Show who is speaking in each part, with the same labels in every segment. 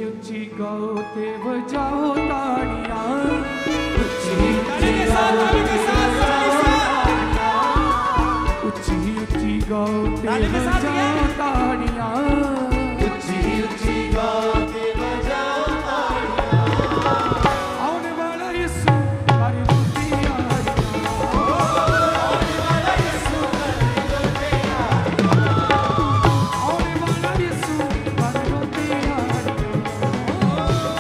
Speaker 1: ऊंची गाओ ते बजाओ ताड़ियां, ऊंची ऊंची गाओ ते बजाओ ताड़ियां, ऊंची ऊंची गाओ ते बजाओ ताड़ियां। आने वाला यीशु हमारी रोटी आने वाला यीशु हमारी रोटी आने वाला यीशु हमारी रोटी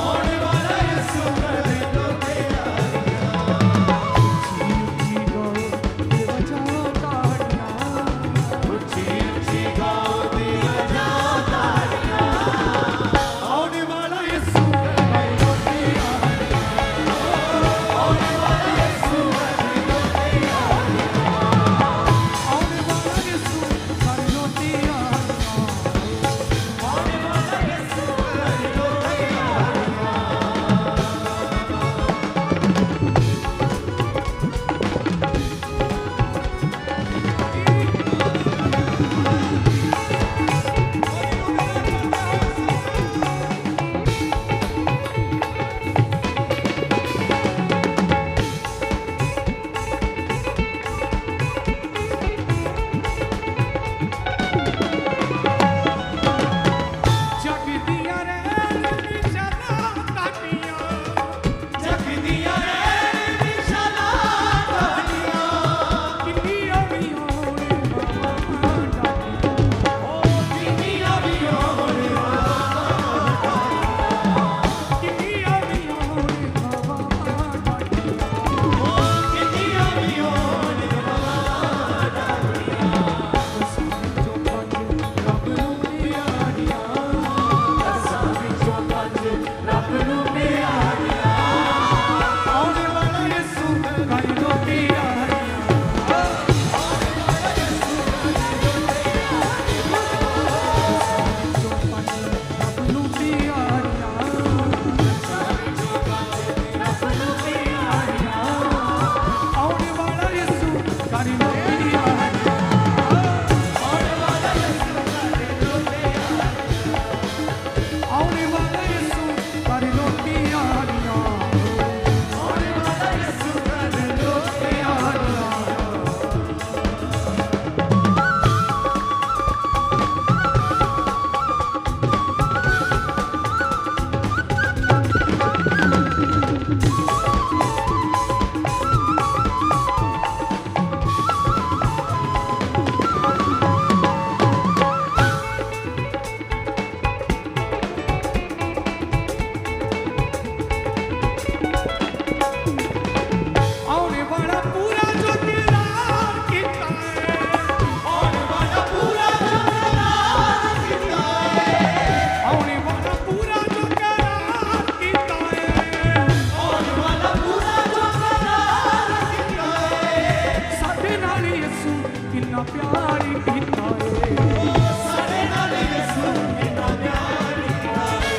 Speaker 1: आने वाला यीशु हमारी रोटी ऊंची ऊंची गाओ ते बजाओ ताड़ियां, ऊंची ऊंची गाओ ते बजाओ ताड़ियां। आने वाला यीशु हमारी रोटी आने वाला यीशु हमारी रोटी आने वाला यीशु हमारी रोटी आने वाला यीशु हमारी रोटी जगदियां रे निशाना काटियां, जगदियां रे निशाना काटियां, किन्नियां भी होने बाबा डाटियां, ओ किन्नियां भी होने बाबा डाटियां, किन्नियां भी होने बाबा डाटियां, ओ किन्नियां भी होने बाबा डाटियां। सारी जो पंज रब नूं प्यारियां, सारी जो पंज रब नूं प्यारियां, आने वाला यीशु हमारी रोटी आनियां, आने वाला यीशु हमारी रोटी आनियां। सारी जो पंज रब नूं प्यारियां, सारी जो पंज रब नूं प्यारियां, आने वाला यीशु हमारी रोटी आनियां, आने वाला यीशु हमारी रोटी आनियां, आने वाला यीशु हमारी रोटी आनियां, आने वाला यीशु हमारी रोटी आनियां। आने वाला पूरा जो तेरा कीता है, आने वाला पूरा जो तेरा कीता है, आने वाला पूरा जो तेरा कीता है, आने वाला पूरा जो तेरा कीता है। साडे नाल यीशु किन्ना प्यार कीता है, साडे नाल यीशु किन्ना प्यार कीता है,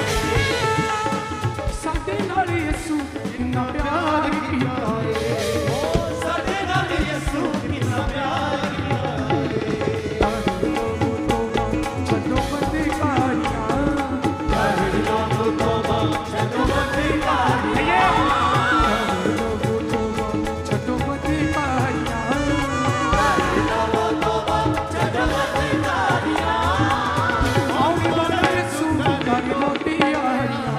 Speaker 1: साडे नाल यीशु किन्ना प्यार कीता है, साडे नाल यीशु किन्ना प्यार कीता है। छड्डो बंदीकारियां, कर लो तौबा, छड्डो बंदीकारियां, छड्डो बंदीकारियां, कर लो तौबा, छड्डो बंदीकारियां, आने वाला यीशु हमारी रोटी आनियां,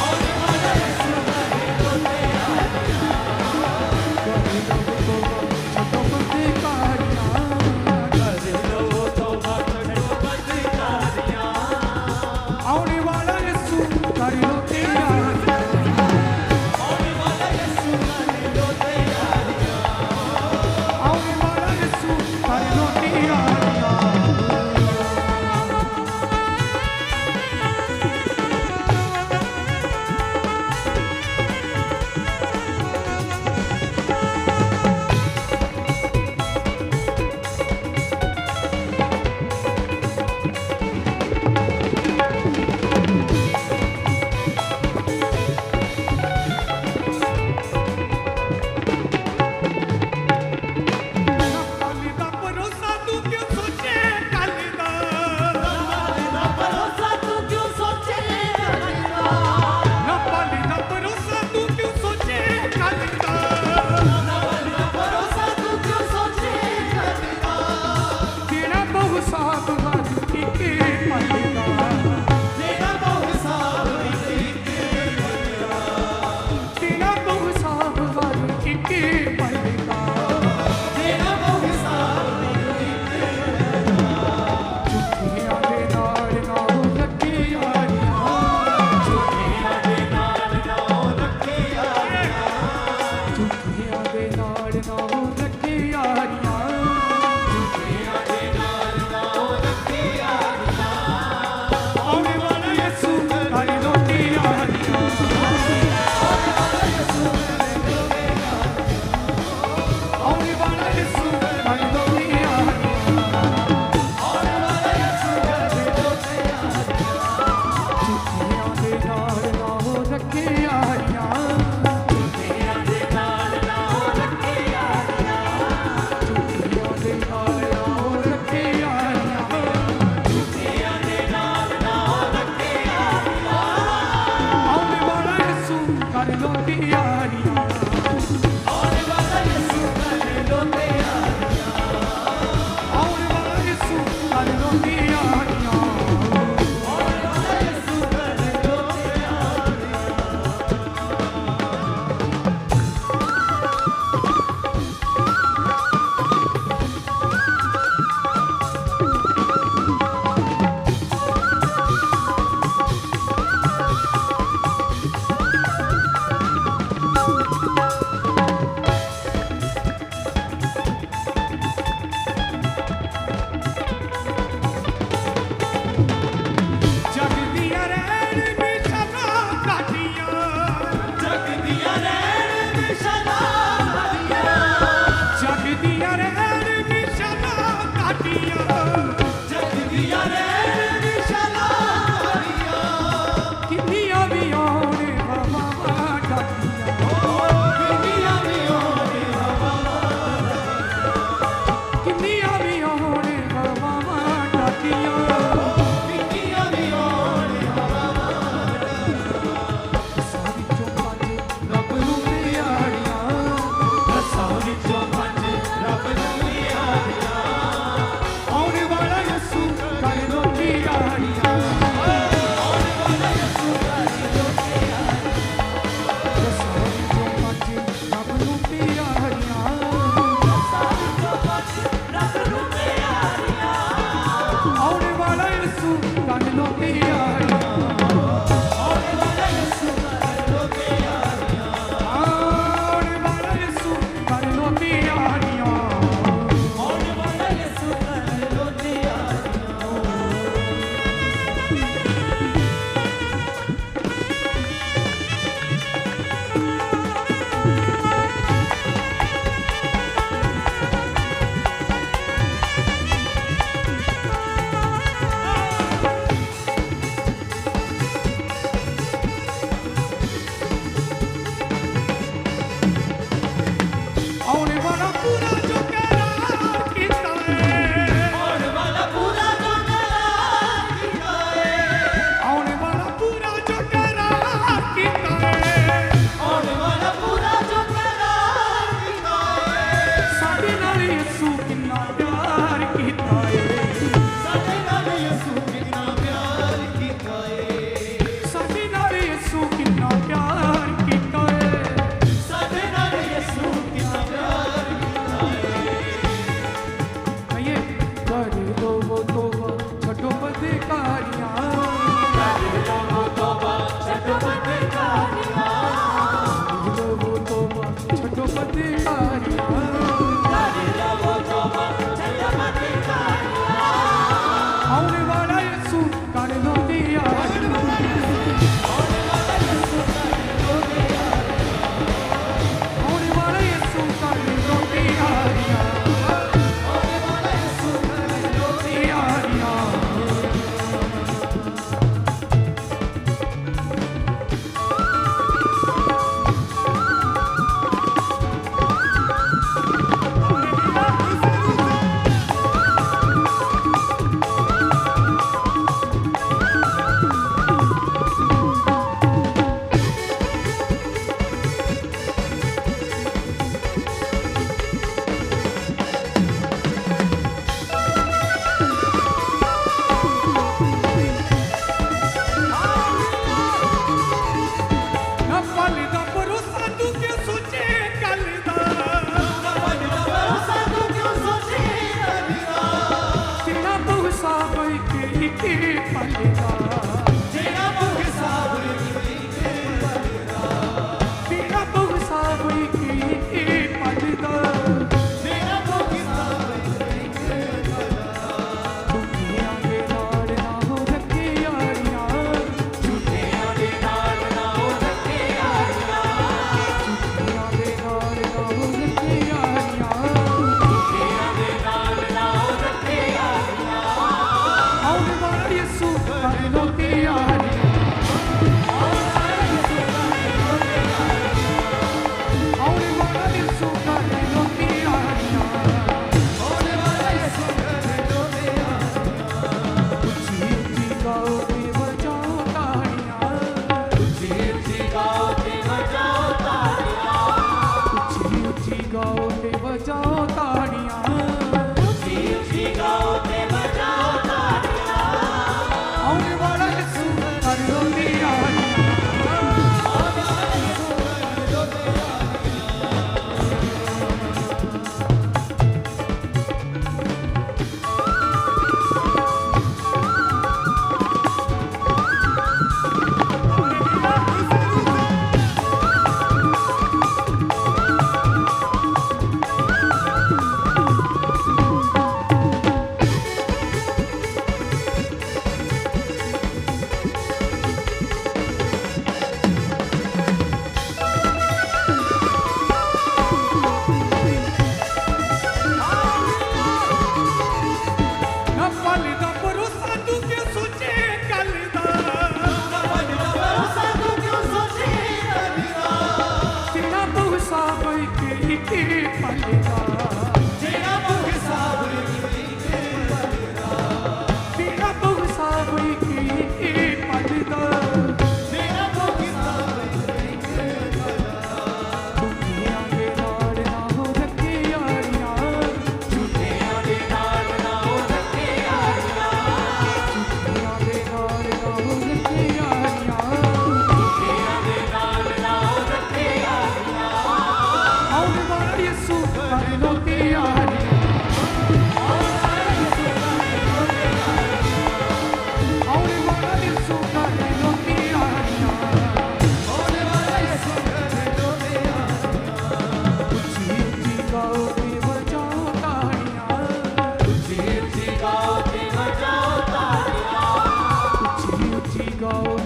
Speaker 1: आने वाला यीशु हमारी रोटी आनियां, कर लो तौबा, छड्डो बंदीकारियां, कर लो तौबा, छड्डो बंदीकारियां, आने वाला यीशु हमारी रोटी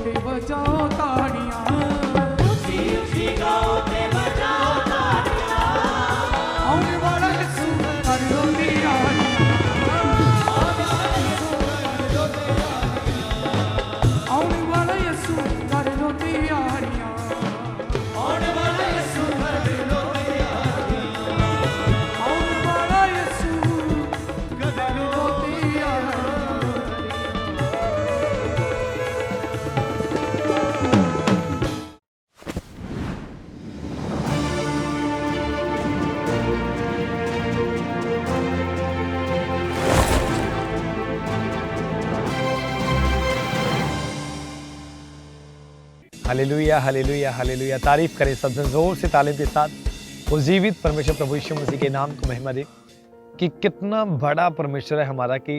Speaker 1: ते बजाओ ताड़ियां,
Speaker 2: ऊंची ऊंची गाओ ते बजाओ तालियां,
Speaker 1: आने वाला यीशु कर दो तैयारियां, आने वाला यीशु कर दो तैयारियां,
Speaker 2: आने वाला यीशु कर दो तैयारियां,
Speaker 1: आने वाला यीशु कर दो तैयारियां।
Speaker 3: Hallelujah hallelujah hallelujah. तारीफ करें सबसे जोर से तालीम के साथ वो जीवित परमेश्वर प्रभु यीशु मसीह के नाम को महिमा दे कि कितना बड़ा परमेश्वर है हमारा कि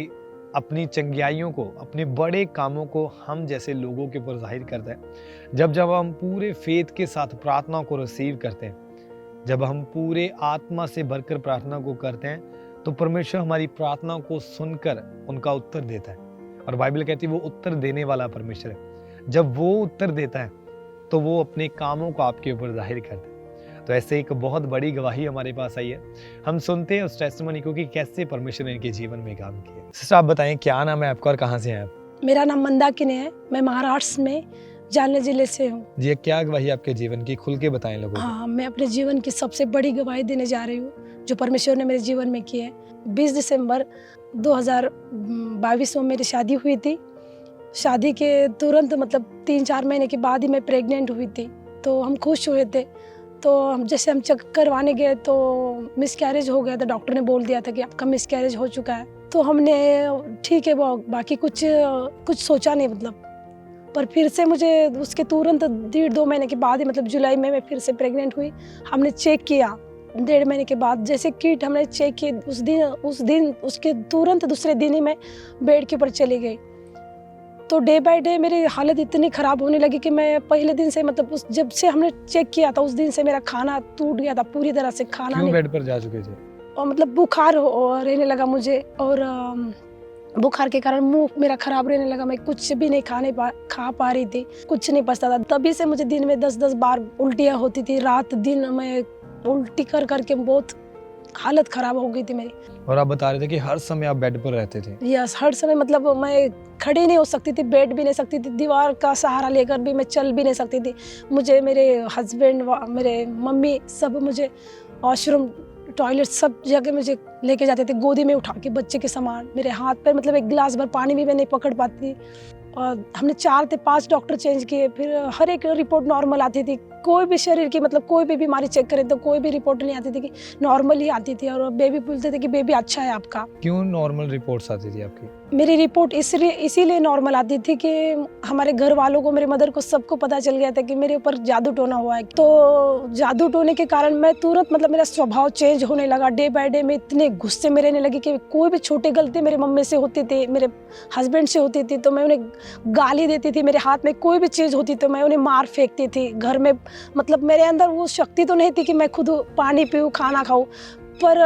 Speaker 3: अपनी चंगियाइयों को, अपने बड़े कामों को हम जैसे लोगों के ऊपर जाहिर करता है। जब जब हम पूरे फेथ के साथ प्रार्थना को रिसीव करते हैं, जब हम पूरे आत्मा से भरकर प्रार्थना को करते हैं, तो परमेश्वर हमारी प्रार्थना को सुनकर उनका उत्तर देता है। और बाइबल कहती है वो उत्तर देने वाला परमेश्वर है। जब वो उत्तर देता है तो वो अपने कामों को आपके ऊपर जाहिर करता है। तो ऐसे एक बहुत बड़ी गवाही हमारे पास आई है। हम सुनते हैं उस टेस्टिमनी को कि कैसे परमेश्वर ने इनके जीवन में काम किया। सिस्टर आप बताएं क्या नाम है आपका और कहाँ से हैं आप?
Speaker 4: मेरा नाम मंदाकिनी है। मैं महाराष्ट्र में जालना जिले से हूँ।
Speaker 3: जी क्या गवाही आपके जीवन की, खुल के बताएं लोगों को।
Speaker 4: हाँ, मैं अपने जीवन की सबसे बड़ी गवाही देने जा रही हूँ जो परमेश्वर ने मेरे जीवन में की है। 20 दिसंबर 2022 में मेरी शादी हुई थी। शादी के तुरंत मतलब 3-4 महीने के बाद ही मैं प्रेग्नेंट हुई थी। तो हम खुश हुए थे। तो हम जैसे हम चेक करवाने गए तो मिसकैरेज हो गया था। डॉक्टर ने बोल दिया था कि आपका मिसकैरेज हो चुका है। तो हमने ठीक है वो बाकी कुछ सोचा नहीं मतलब। पर फिर से मुझे उसके तुरंत 1.5-2 महीने के बाद ही मतलब जुलाई में मैं फिर से प्रेग्नेंट हुई। हमने चेक किया 1.5 महीने के बाद, जैसे किट हमने चेक की उस दिन उसके तुरंत दूसरे दिन ही मैं बेड के ऊपर चली गई। तो डे बाय डे मेरी हालत इतनी ख़राब होने लगी कि मैं पहले दिन से मतलब जब से हमने चेक किया था उस दिन से मेरा खाना टूट गया था पूरी तरह से। खाना
Speaker 3: क्यों
Speaker 4: नहीं,
Speaker 3: बेड पर जा चुके थे?
Speaker 4: और मतलब बुखार रहने लगा मुझे और बुखार के कारण मुंह मेरा खराब रहने लगा। मैं कुछ भी नहीं खा पा रही थी, कुछ नहीं पचता था। तभी से मुझे दिन में 10-10 बार उल्टियाँ होती थी। रात दिन मैं उल्टी कर करके बहुत हालत ख़राब हो गई थी मेरी।
Speaker 3: और आप बता रहे थे कि हर समय आप बेड पर रहते थे।
Speaker 4: यस, हर समय मतलब मैं खड़ी नहीं हो सकती थी, बैठ भी नहीं सकती थी, दीवार का सहारा लेकर भी मैं चल भी नहीं सकती थी। मुझे मेरे हस्बैंड, मेरे मम्मी सब मुझे वॉशरूम, टॉयलेट सब जगह मुझे लेके जाते थे गोदी में उठा के बच्चे के समान। मेरे हाथ पर मतलब एक गिलास भर पानी भी मैं नहीं पकड़ पाती। और हमने 4 से 5 डॉक्टर चेंज किए, फिर हर एक रिपोर्ट नॉर्मल आती थी। कोई भी शरीर की मतलब कोई भी बीमारी चेक करें तो कोई भी रिपोर्ट नहीं आती थी कि नॉर्मल ही आती थी। और बेबी बोलते थे कि बेबी अच्छा है आपका।
Speaker 3: क्यों नॉर्मल रिपोर्ट्स आती थी आपकी?
Speaker 4: मेरी रिपोर्ट इसीलिए नॉर्मल आती थी कि हमारे घर वालों को, मेरे मदर को, सबको पता चल गया था कि मेरे ऊपर जादू टोना हुआ है। तो जादू टोने के कारण मैं तुरंत मतलब मेरा स्वभाव चेंज होने लगा। डे बाय डे मैं इतने गुस्से में रहने लगी कि कोई भी छोटी गलती मेरे मम्मी से होती थी, मेरे हस्बैंड से होती थी तो मैं उन्हें गाली देती थी। मेरे हाथ में कोई भी चीज़ होती तो मैं उन्हें मार फेंकती थी। घर में मतलब मेरे अंदर वो शक्ति तो नहीं थी कि मैं खुद पानी पीऊँ, खाना खाऊँ। पर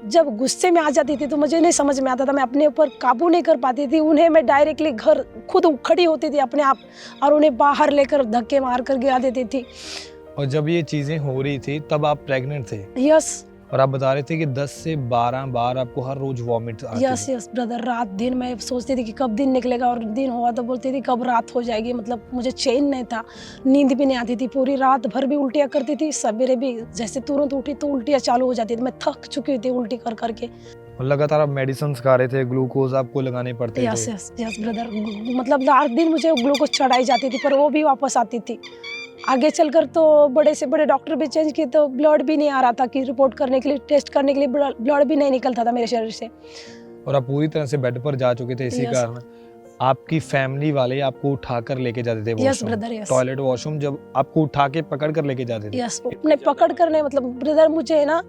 Speaker 4: जब गुस्से में आ जाती थी तो मुझे नहीं समझ में आता था, मैं अपने ऊपर काबू नहीं कर पाती थी। उन्हें मैं डायरेक्टली घर खुद खड़ी होती थी अपने आप और उन्हें बाहर लेकर धक्के मार कर गिरा देती थी।
Speaker 3: और जब ये चीजें हो रही थी तब आप प्रेग्नेंट थे?
Speaker 4: यस।
Speaker 3: और आप बता रहे थे कि 10 से 12 बार आपको हर रोज वॉमिट आती
Speaker 4: यस
Speaker 3: थी।
Speaker 4: यस ब्रदर, रात दिन मैं सोचती थी कि कब दिन निकलेगा और दिन हुआ तो बोलती थी कब रात हो जाएगी। मतलब मुझे चैन नहीं था, नींद भी नहीं आती थी। पूरी रात भर भी उल्टियाँ करती थी, सवेरे भी जैसे तुरंत उठी तो उल्टियाँ चालू हो जाती थी। मैं थक चुकी थी उल्टी कर करके।
Speaker 3: और लगातार आप मेडिसिन खा रहे थे, ग्लूकोज आपको लगाने पड़ते थे।
Speaker 4: यस यस यस ब्रदर, मतलब रात दिन मुझे ग्लूकोज चढ़ाई जाती थी पर वो भी वापस आती थी। आगे चलकर तो बड़े से बड़े डॉक्टर भी चेंज किए तो ब्लड भी नहीं आ रहा था कि रिपोर्ट करने के लिए, टेस्ट करने के लिए ब्लड भी नहीं निकलता था मेरे शरीर से।
Speaker 3: और आप पूरी तरह से बेड पर जा चुके थे। इसी
Speaker 4: Yes.
Speaker 3: कारण आपकी फैमिली वाले आपको उठाकर लेके जाते थे
Speaker 4: yes
Speaker 3: washroom,
Speaker 4: brother, yes.
Speaker 3: Toilet washroom, जब आपको उठा के पकड़ कर लेके जाते थे।
Speaker 4: यस, अपने पकड़ कर नहीं, मतलब ब्रदर मुझे ना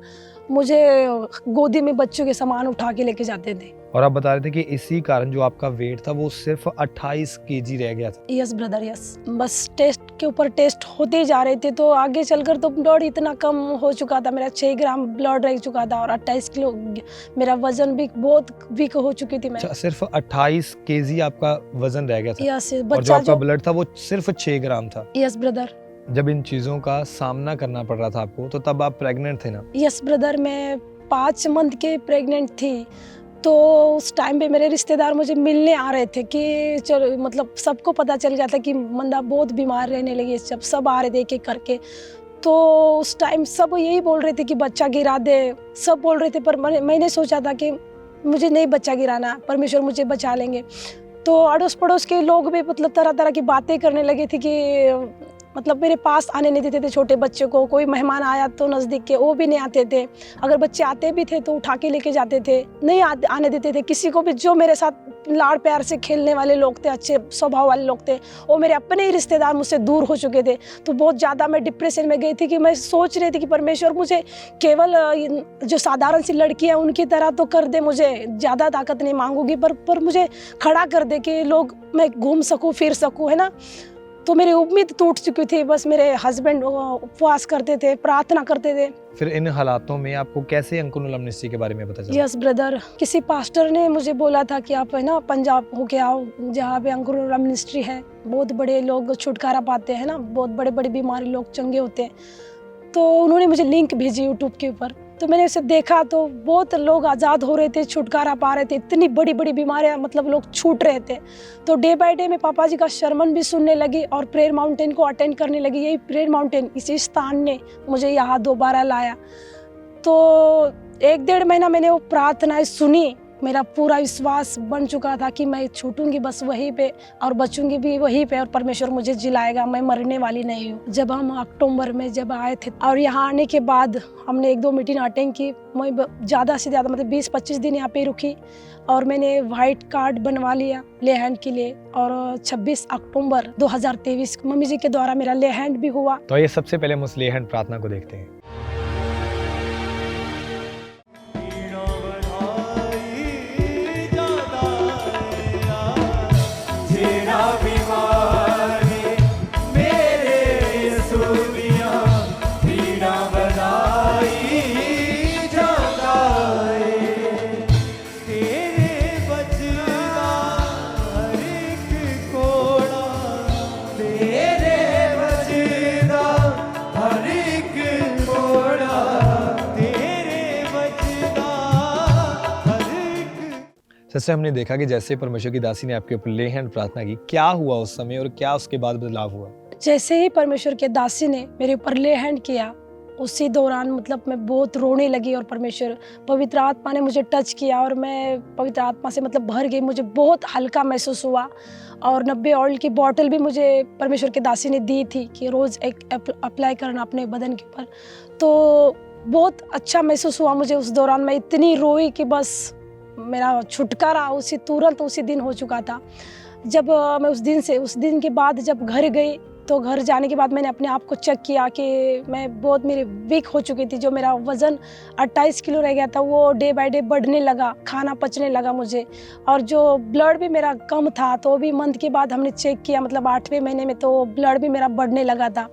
Speaker 4: मुझे गोदी में बच्चों के सामान उठा के लेके जाते थे।
Speaker 3: और आप बता रहे थे कि इसी कारण जो आपका वेट था वो सिर्फ 28 केजी रह गया था।
Speaker 4: यस ब्रदर यस, बस टेस्ट के ऊपर टेस्ट होते ही जा रहे थे, तो आगे चलकर तो ब्लड इतना कम हो चुका था, मेरा 6 ग्राम ब्लड रह चुका था और 28 किलो मेरा वजन भी बहुत वीक हो चुकी थी मैं।
Speaker 3: अच्छा, सिर्फ 28 केजी आपका वजन रह गया था।
Speaker 4: यस,
Speaker 3: और जो
Speaker 4: बच्चा
Speaker 3: आपका ब्लड था वो सिर्फ 6 ग्राम था।
Speaker 4: Yes brother.
Speaker 3: जब इन चीजों का सामना करना पड़ रहा था आपको, तो तब आप प्रेग्नेंट थे ना?
Speaker 4: यस ब्रदर, मैं 5 मंथ के प्रेग्नेंट थी। तो उस टाइम पे मेरे रिश्तेदार मुझे मिलने आ रहे थे कि चलो, मतलब सबको पता चल गया था कि मंदा बहुत बीमार रहने लगी, जब सब आ रहे थे एक एक करके। तो उस टाइम सब यही बोल रहे थे कि बच्चा गिरा दे, सब बोल रहे थे, पर मैंने सोचा था कि मुझे नहीं बच्चा गिराना, परमेश्वर मुझे बचा लेंगे। तो अड़ोस पड़ोस के लोग भी मतलब तरह तरह की बातें करने लगे थे कि मतलब मेरे पास आने नहीं देते थे छोटे बच्चे को, कोई मेहमान आया तो नज़दीक के वो भी नहीं आते थे, अगर बच्चे आते भी थे तो उठा के लेके जाते थे, नहीं आने देते थे किसी को भी। जो मेरे साथ लाड़ प्यार से खेलने वाले लोग थे, अच्छे स्वभाव वाले लोग थे, वो मेरे अपने ही रिश्तेदार मुझसे दूर हो चुके थे। तो बहुत ज़्यादा मैं डिप्रेशन में गई थी कि मैं सोच रही थी कि परमेश्वर मुझे केवल जो साधारण सी लड़की है उनकी तरह तो कर दे, मुझे ज़्यादा ताकत नहीं मांगूंगी, पर मुझे खड़ा कर दे कि लोग मैं घूम सकूँ फिर सकूँ, है ना। तो मेरी उम्मीद टूट चुकी थी। बस मेरे हस्बैंड उपवास करते थे, प्रार्थना करते थे।
Speaker 3: फिर इन हालातों में आपको कैसे अंकुर मिनिस्ट्री के बारे में पता चला?
Speaker 4: यस ब्रदर, किसी पास्टर ने मुझे बोला था कि आप है ना पंजाब होके आओ, जहाँ पे अंकुर मिनिस्ट्री है, बहुत बड़े लोग छुटकारा पाते हैं ना, बहुत बड़े बड़े बीमारी लोग चंगे होते हैं। तो उन्होंने मुझे लिंक भेजी यूट्यूब के ऊपर, तो मैंने उसे देखा तो बहुत लोग आज़ाद हो रहे थे, छुटकारा पा रहे थे, इतनी बड़ी बड़ी बीमारियां मतलब लोग छूट रहे थे। तो डे बाय डे मैं पापा जी का sermon भी सुनने लगी और प्रेयर माउंटेन को अटेंड करने लगी। यही प्रेयर माउंटेन, इसी स्थान ने मुझे यहाँ दोबारा लाया। तो 1-1.5 महीना मैंने वो प्रार्थनाएं सुनी, मेरा पूरा विश्वास बन चुका था कि मैं छूटूंगी बस वहीं पे और बचूंगी भी वहीं पे और परमेश्वर मुझे जिलाएगा, मैं मरने वाली नहीं हूँ। जब हम अक्टूबर में जब आए थे और यहाँ आने के बाद हमने 1-2 मीटिंग अटेंड की, मैं ज़्यादा से ज़्यादा मतलब 20-25 दिन यहाँ पे रुकी और मैंने वाइट कार्ड बनवा लिया ले हैंड के लिए। और 26 अक्टूबर 2023 मम्मी जी के द्वारा मेरा ले हैंड भी हुआ।
Speaker 3: तो ये सबसे पहले हम उस ले हैंड प्रार्थना को देखते हैं। जैसे हमने देखा कि जैसे परमेश्वर की दासी ने आपके ऊपर ले हैंड प्रार्थना की, क्या हुआ उस समय और क्या उसके बाद बदलाव हुआ?
Speaker 4: जैसे ही परमेश्वर के दासी ने मेरे ऊपर ले हैंड किया, उसी दौरान मतलब मैं बहुत रोने लगी और परमेश्वर पवित्र आत्मा ने मुझे टच किया और मैं पवित्र आत्मा से मतलब भर गई। मुझे बहुत हल्का महसूस हुआ और 90 ऑयल की बॉटल भी मुझे परमेश्वर के दासी ने दी थी कि रोज़ एक अप्लाई करना अपने बदन के ऊपर। तो बहुत अच्छा महसूस हुआ मुझे उस दौरान। मैं इतनी रोई कि बस मेरा छुटकारा उसी दिन हो चुका था। जब मैं उस दिन के बाद जब घर गई, तो घर जाने के बाद मैंने अपने आप को चेक किया कि मैं बहुत मेरी वीक हो चुकी थी। जो मेरा वज़न 28 किलो रह गया था वो डे बाय डे बढ़ने लगा, खाना पचने लगा मुझे, और जो ब्लड भी मेरा कम था तो भी मंथ के बाद हमने चेक किया, मतलब 8वें महीने में, तो ब्लड भी मेरा बढ़ने लगा था।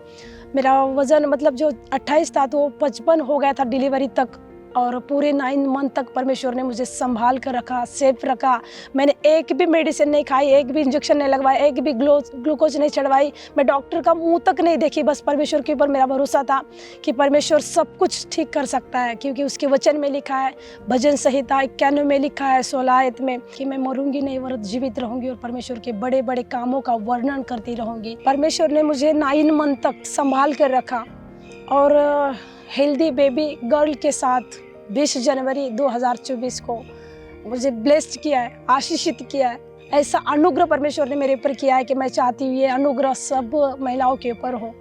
Speaker 4: मेरा वज़न मतलब जो 28 था तो वो 55 हो गया था डिलीवरी तक। और पूरे 9 मंथ तक परमेश्वर ने मुझे संभाल कर रखा, सेफ रखा। मैंने एक भी मेडिसिन नहीं खाई, एक भी इंजेक्शन नहीं लगवाया, एक भी ग्लूकोज नहीं चढ़वाई। मैं डॉक्टर का मुंह तक नहीं देखी। बस परमेश्वर के ऊपर मेरा भरोसा था कि परमेश्वर सब कुछ ठीक कर सकता है, क्योंकि उसके वचन में लिखा है, भजन संहिता 91 में लिखा है 16 आयत में कि मैं मरूंगी नहीं वरन जीवित रहूंगी और परमेश्वर के बड़े बड़े कामों का वर्णन करती रहूंगी। परमेश्वर ने मुझे 9 मंथ तक संभाल कर रखा और हेल्दी बेबी गर्ल के साथ 20 जनवरी 2024 को मुझे ब्लेस्ड किया है, आशीषित किया है। ऐसा अनुग्रह परमेश्वर ने मेरे ऊपर किया है कि मैं चाहती हूँ ये अनुग्रह सब महिलाओं के ऊपर हो।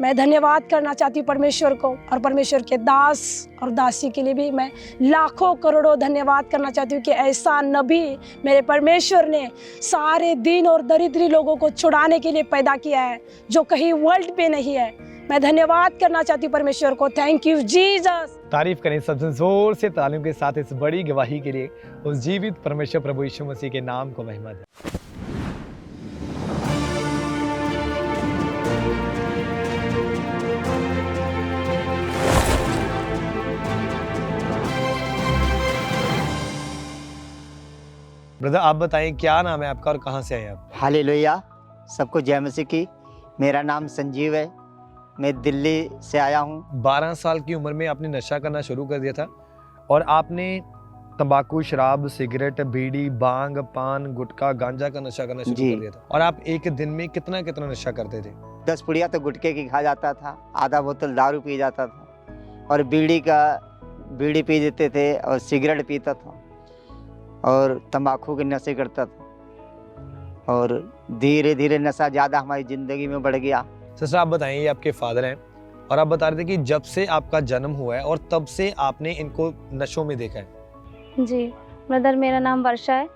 Speaker 4: मैं धन्यवाद करना चाहती हूँ परमेश्वर को, और परमेश्वर के दास और दासी के लिए भी मैं लाखों करोड़ों धन्यवाद करना चाहती हूँ कि ऐसा नबी मेरे परमेश्वर ने सारे दीन और दरिद्री लोगों को छुड़ाने के लिए पैदा किया है, जो कहीं वर्ल्ड पे नहीं है। मैं धन्यवाद करना चाहती हूँ परमेश्वर को। Thank you Jesus.
Speaker 3: तारीफ करें सबसे जोर से तालियों के साथ इस बड़ी गवाही के लिए। उस जीवित परमेश्वर प्रभु यीशु मसीह के नाम को महिमा दे। ब्रदर आप बताएं क्या नाम है आपका और कहाँ से आए आप?
Speaker 5: हालेलुया, सबको जय मसीह की। मेरा नाम संजीव है, मैं दिल्ली से आया हूँ।
Speaker 3: 12 साल की उम्र में आपने नशा करना शुरू कर दिया था और आपने तंबाकू, शराब, सिगरेट, बीड़ी, बांग, पान, गुटखा, गांजा का नशा करना शुरू
Speaker 5: जी।
Speaker 3: कर दिया था। और आप एक दिन में कितना कितना नशा करते थे?
Speaker 5: 10 पुड़िया तो गुटखे की खा जाता था, आधा बोतल दारू पी जाता था और बीड़ी पी देते थे और सिगरेट पीता था और तंबाकू के नशे करता था और धीरे धीरे नशा ज़्यादा हमारी ज़िंदगी में बढ़ गया।
Speaker 3: सिस्टर आप बताएं, ये आपके फादर हैं और आप बता रहे थे कि जब से आपका जन्म हुआ है और तब से आपने इनको नशों में देखा है।
Speaker 6: जी ब्रदर, मेरा नाम वर्षा है,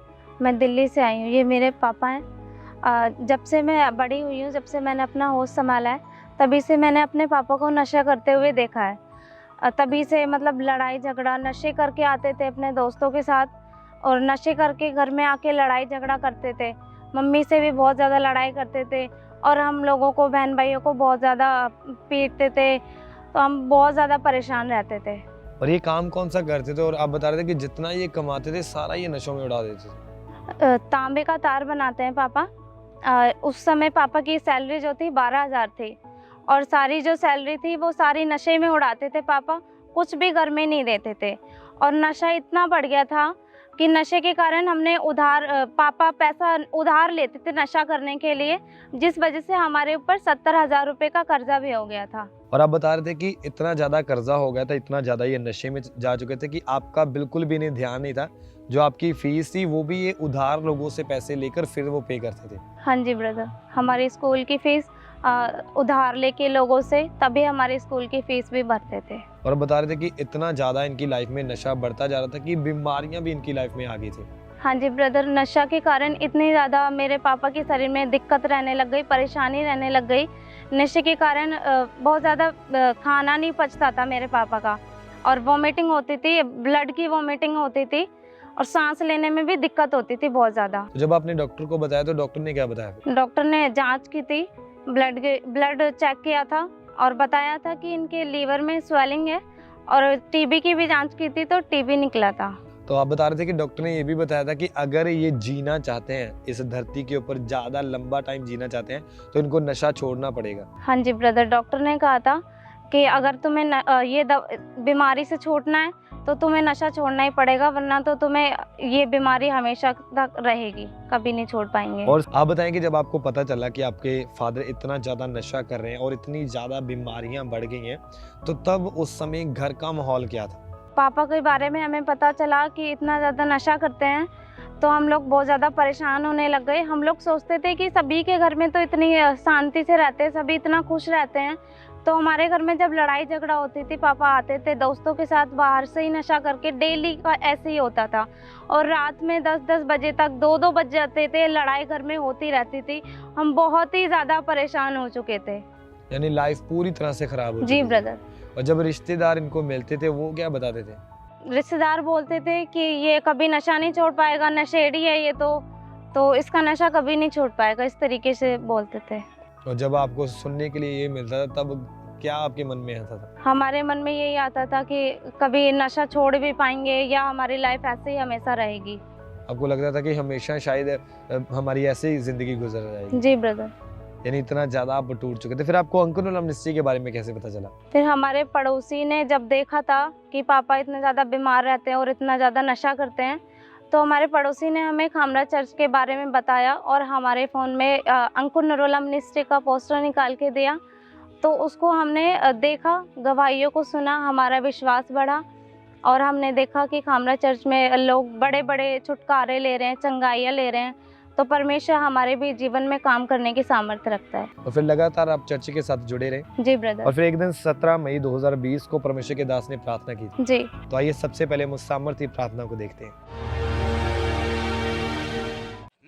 Speaker 6: मैं दिल्ली से आई हूँ। ये मेरे पापा हैं। जब से मैं बड़ी हुई हूँ, जब से मैंने अपना होश संभाला है, तभी से मैंने अपने पापा को नशा करते हुए देखा है। तभी से मतलब लड़ाई झगड़ा, नशे करके आते थे अपने दोस्तों के साथ और नशे करके घर में आके लड़ाई झगड़ा करते थे। मम्मी से भी बहुत ज़्यादा लड़ाई करते थे और हम लोगों को, बहन भाइयों को बहुत ज़्यादा पीटते थे, तो हम बहुत ज़्यादा परेशान रहते थे।
Speaker 3: और ये काम कौन सा करते थे? और आप बता रहे थे कि जितना ये कमाते थे सारा ये नशों में उड़ा देते थे।
Speaker 6: तांबे का तार बनाते हैं पापा। उस समय पापा की सैलरी जो थी 12,000 थी और सारी जो सैलरी थी वो सारी नशे में उड़ाते थे पापा, कुछ भी घर में नहीं देते थे। और नशा इतना बढ़ गया था कि नशे के कारण हमने पापा पैसा उधार लेते थे नशा करने के लिए, जिस वजह से हमारे ऊपर 70,000 रुपये का कर्जा भी हो गया था।
Speaker 3: और आप बता रहे थे कि इतना ज़्यादा कर्जा हो गया था, इतना ज़्यादा ये नशे में जा चुके थे कि आपका बिल्कुल भी नहीं ध्यान नहीं था। जो आपकी फीस थी वो भी ये उधार लोगों से पैसे लेकर फिर वो पे करते थे।
Speaker 6: हाँ जी ब्रदर, हमारी स्कूल की फीस उधार लेके लोगों से, तभी हमारे स्कूल की फीस भी भरते थे।
Speaker 3: और बता रहे थे कि इतना ज़्यादा इनकी लाइफ में नशा बढ़ता जा रहा था कि बीमारियां भी इनकी लाइफ में आ गई थी।
Speaker 6: हाँ जी ब्रदर, नशा के कारण इतनी ज़्यादा मेरे पापा के शरीर में दिक्कत रहने लग गई, परेशानी रहने लग गई। नशे के कारण बहुत ज़्यादा खाना नहीं पचता था मेरे पापा का और वॉमिटिंग होती थी, ब्लड की वॉमिटिंग होती थी और सांस लेने में भी दिक्कत होती थी बहुत ज़्यादा।
Speaker 3: तो जब आपने डॉक्टर को बताया तो डॉक्टर ने क्या बताया?
Speaker 6: डॉक्टर ने जांच की थी, ब्लड चेक किया था और बताया था कि इनके लीवर में स्वेलिंग है और टीबी की भी जांच की थी तो टीबी निकला था।
Speaker 3: तो आप बता रहे थे कि डॉक्टर ने ये भी बताया था कि अगर ये जीना चाहते हैं, इस धरती के ऊपर ज़्यादा लंबा टाइम जीना चाहते हैं, तो इनको नशा छोड़ना पड़ेगा।
Speaker 6: हाँ जी ब्रदर, डॉक्टर ने कहा था कि अगर तुम्हें ये बीमारी से छूटना है तो तुम्हें नशा छोड़ना ही पड़ेगा, वरना तो तुम्हें ये बीमारी हमेशा तक रहेगी, कभी नहीं छोड़ पाएंगे।
Speaker 3: और आप बताएं कि जब आपको पता चला कि आपके फादर इतना ज़्यादा नशा कर रहे हैं और इतनी ज़्यादा बीमारियां बढ़ गई हैं, तो तब उस समय घर का माहौल क्या था?
Speaker 6: पापा के बारे में हमें पता चला कि इतना ज़्यादा नशा करते हैं तो हम लोग बहुत ज़्यादा परेशान होने लग गए। हम लोग सोचते थे कि सभी के घर में तो इतनी शांति से रहते हैं, सभी इतना खुश रहते हैं, तो हमारे घर में जब लड़ाई झगड़ा होती थी, पापा आते थे दोस्तों के साथ बाहर से ही नशा करके, डेली का ऐसे ही होता था और रात में 10-10 बजे तक 2-2 बज जाते थे, लड़ाई घर में होती रहती थी। हम बहुत ही ज़्यादा परेशान हो चुके थे।
Speaker 3: यानी लाइफ पूरी तरह से खराब हो
Speaker 6: जी
Speaker 3: चुकी थी।
Speaker 6: ब्रदर।
Speaker 3: और जब रिश्तेदार इनको मिलते थे वो क्या बताते थे?
Speaker 6: रिश्तेदार बोलते थे कि ये कभी नशा नहीं छोड़ पाएगा, नशेड़ी है ये, तो इसका नशा कभी नहीं छोड़ पाएगा, इस तरीके से बोलते थे।
Speaker 3: और जब आपको सुनने के लिए ये मिलता था तब क्या आपके मन में आता था?
Speaker 6: हमारे मन में यही आता था कि कभी नशा छोड़ भी पाएंगे या हमारी लाइफ ऐसे ही हमेशा रहेगी।
Speaker 3: आपको लगता था कि हमेशा शायद हमारी ऐसे ही जिंदगी गुजर जाएगी?
Speaker 6: जी ब्रदर।
Speaker 3: यानी इतना ज्यादा आप टूट चुके थे। फिर आपको अंकुर मिनिस्ट्री के बारे में कैसे पता चला?
Speaker 6: फिर हमारे पड़ोसी ने जब देखा था कि पापा इतने ज़्यादा बीमार रहते हैं और इतना ज़्यादा नशा करते हैं, तो हमारे पड़ोसी ने हमें खामरा चर्च के बारे में बताया और हमारे फ़ोन में अंकुर नरोला मिनिस्ट्री का पोस्टर निकाल के दिया। तो उसको हमने देखा, गवाहियों को सुना, हमारा विश्वास बढ़ा और हमने देखा कि खामरा चर्च में लोग बड़े बड़े छुटकारे ले रहे हैं, चंगाइयाँ ले रहे हैं, तो परमेश्वर हमारे भी जीवन में काम करने की सामर्थ्य रखता है।
Speaker 3: और फिर लगातार आप चर्च के साथ जुड़े रहे?
Speaker 6: जी ब्रदर।
Speaker 3: और फिर एक दिन 17 मई 2020 को परमेश्वर के दास ने प्रार्थना की थी।
Speaker 6: जी।
Speaker 3: तो आइए सबसे पहले हम उस सामर्थ्य प्रार्थना को देखते हैं।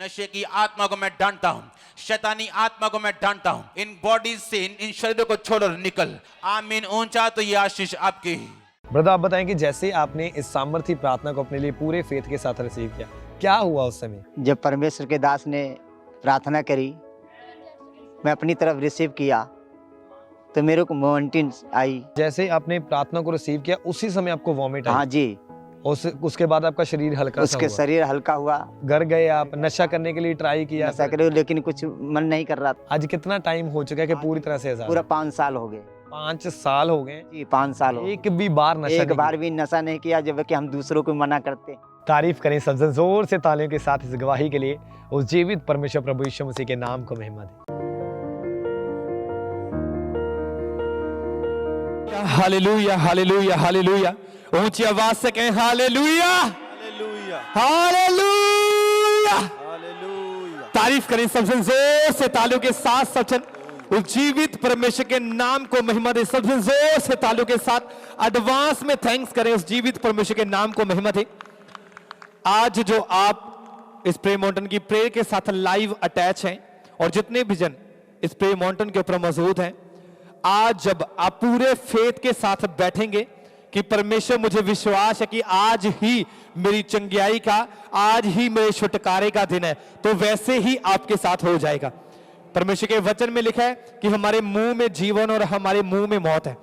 Speaker 2: नशे की आत्मा को मैं डांटता हूँ, शैतानी आत्मा को मैं डांटता हूँ, इन बॉडीज से, इन शरीरों को छोड़ो, निकल। आमीन। ऊंचा तो ये आशीष आपकी।
Speaker 3: ब्रदर आप बताएं कि जैसे आपने इस सामर्थ्य प्रार्थना को अपने लिए पूरे फेथ के साथ रिसीव किया, क्या हुआ उस समय?
Speaker 5: जब परमेश्वर के दास ने प्रार्थना करी, मैं अपनी तरफ रिसीव किया तो मेरे को वॉमिटिंग आई।
Speaker 3: जैसे आपने प्रार्थना को रिसीव किया उसी समय आपको वॉमिट
Speaker 5: हाँ
Speaker 3: आई?
Speaker 5: जी।
Speaker 3: उसके बाद आपका शरीर हल्का सा
Speaker 5: उसके
Speaker 3: हुआ?
Speaker 5: शरीर हल्का हुआ।
Speaker 3: घर गए आप, नशा करने के लिए ट्राई किया?
Speaker 5: नशा करे लेकिन कुछ मन नहीं कर रहा था।
Speaker 3: आज कितना टाइम हो चुका है कि पूरी तरह से आजाद?
Speaker 5: पूरा 5 साल हो गए।
Speaker 3: 5 साल हो गए
Speaker 5: जी, 5 साल हो गए।
Speaker 3: एक भी बार नशा
Speaker 5: एक बार भी नशा नहीं किया, जबकि हम दूसरों को मना करते।
Speaker 3: तारीफ करें सबसे जोर से तालियों के साथ इस गवाही के लिए। उस जीवित परमेश्वर प्रभु यीशु मसीह के नाम को महिमा दे।
Speaker 1: Hallelujah hallelujah hallelujah. ऊंची आवाज से कहें हालेलुया हालेलुया हालेलुया। तारीफ करें सबसे जोर से तालियों के साथ सचन उस जीवित परमेश्वर के नाम को महिमा दे। सबसे जोर से तालियों के साथ एडवांस में थैंक्स करें उस जीवित परमेश्वर के नाम को महिमा दे। आज जो आप इस प्रे माउंटेन की प्रेयर के साथ लाइव अटैच हैं और जितने भी जन इस प्रे माउंटेन के ऊपर मौजूद हैं, आज जब आप पूरे फेथ के साथ बैठेंगे कि परमेश्वर, मुझे विश्वास है कि आज ही मेरी चंगियाई का, आज ही मेरे छुटकारे का दिन है, तो वैसे ही आपके साथ हो जाएगा। परमेश्वर के वचन में लिखा है कि हमारे मुंह में जीवन और हमारे मुंह में मौत है।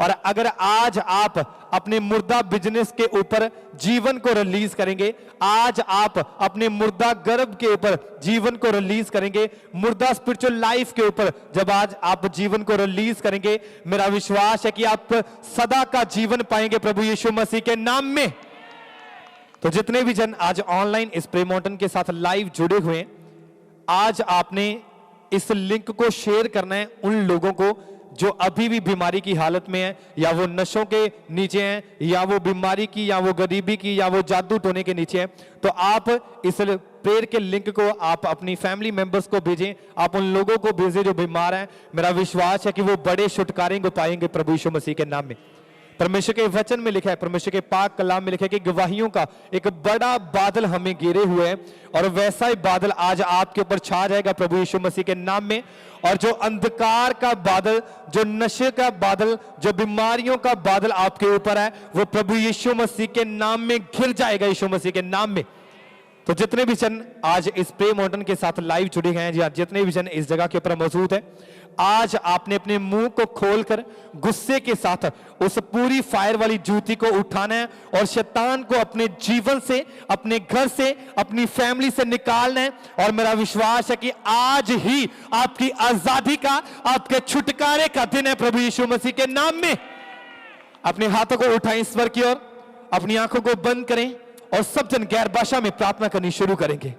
Speaker 1: और अगर आज आप अपने मुर्दा बिजनेस के ऊपर जीवन को रिलीज करेंगे, आज आप अपने मुर्दा गर्भ के ऊपर जीवन को रिलीज करेंगे, मुर्दा स्पिरिचुअल लाइफ के ऊपर जब आज आप जीवन को रिलीज करेंगे, मेरा विश्वास है कि आप सदा का जीवन पाएंगे प्रभु यीशु मसीह के नाम में। तो जितने भी जन आज ऑनलाइन इस प्रे माउंटेन के साथ लाइव जुड़े हुए हैं, आज आपने इस लिंक को शेयर करना है उन लोगों को जो अभी भी बीमारी की हालत में है, या वो नशों के नीचे हैं, या वो बीमारी की, या वो गरीबी की, या वो जादू टोने के नीचे हैं। तो आप इस प्रेयर के लिंक को आप अपनी फैमिली मेंबर्स को भेजें, आप उन लोगों को भेजें जो बीमार हैं। मेरा विश्वास है कि वो बड़े छुटकारे को पाएंगे प्रभु यीशु मसीह के नाम में। परमेश्वर के वचन में लिखा है, परमेश्वर के पाक कलाम में लिखा है कि गवाहियों का एक बड़ा बादल हमें घेरे हुए है, और वैसा ही बादल आज आपके ऊपर छा जाएगा प्रभु यीशु मसीह के नाम में। और जो अंधकार का बादल, जो नशे का बादल, जो बीमारियों का बादल आपके ऊपर है, वो प्रभु यीशु मसीह के नाम में घिर जाएगा, यीशु मसीह के नाम में। तो जितने भी जन आज इस प्रे माउंटेन के साथ लाइव जुड़े गए हैं, जितने भी जन इस जगह के ऊपर मौजूद है, आज आपने अपने मुंह को खोलकर गुस्से के साथ उस पूरी फायर वाली जूती को उठाना है और शैतान को अपने जीवन से, अपने घर से, अपनी फैमिली से निकालना है। और मेरा विश्वास है कि आज ही आपकी आजादी का, आपके छुटकारे का दिन है प्रभु यीशु मसीह के नाम में। अपने हाथों को उठाएं ईश्वर की ओर, अपनी आंखों को बंद करें और सब जन गैर भाषा में प्रार्थना करनी शुरू करेंगे।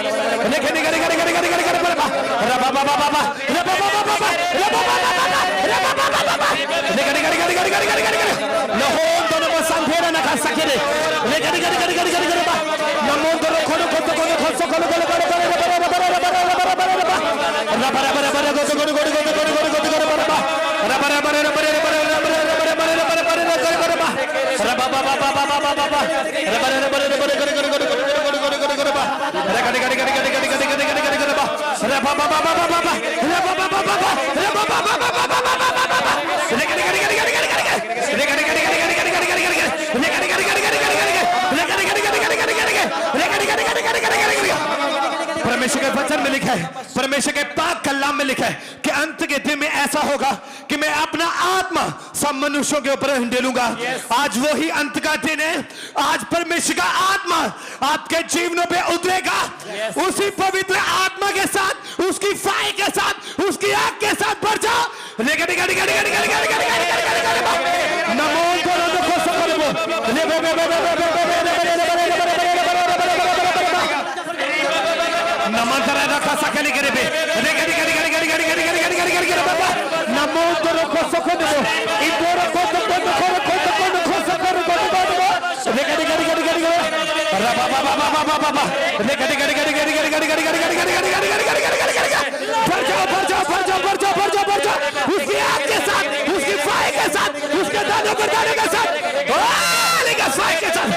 Speaker 3: लेके निकल निकल निकल निकल निकल निकल बा रबा बाबा बाबा रबा बाबा बाबा रबा बाबा बाबा रबा बाबा बाबा निकल निकल निकल निकल निकल निकल निकल नहो दोनों को संधेरा ना कर सके रे लेके निकल निकल निकल निकल निकल बा नमो दोनों खोलो खोलो खोलो खोलो खोलो खोलो खोलो परमेश्वर के वचन में लिखा है, परमेश्वर के पाक कलाम में लिखा है कि अंत के दिन में ऐसा होगा कि मैं अपना आत्मा सब मनुष्यों के ऊपर ढेलूंगा। आज वही अंत का दिन है। आज परमेश्वर का आत्मा आपके जीवनों पे उतरेगा। उसी पवित्र आत्मा के साथ, उसकी फाइल के साथ, उसकी आग के साथ बढ़ जाओ। नमो नमन करा रखा सकली करे बे नमो तोरो को सको दे इ तोरो को रबा बाबा बाबा बाबा उसकी आग के साथ, उसकी फाइल के साथ, उसके दानों के दाने के साथ, फाइल के साथ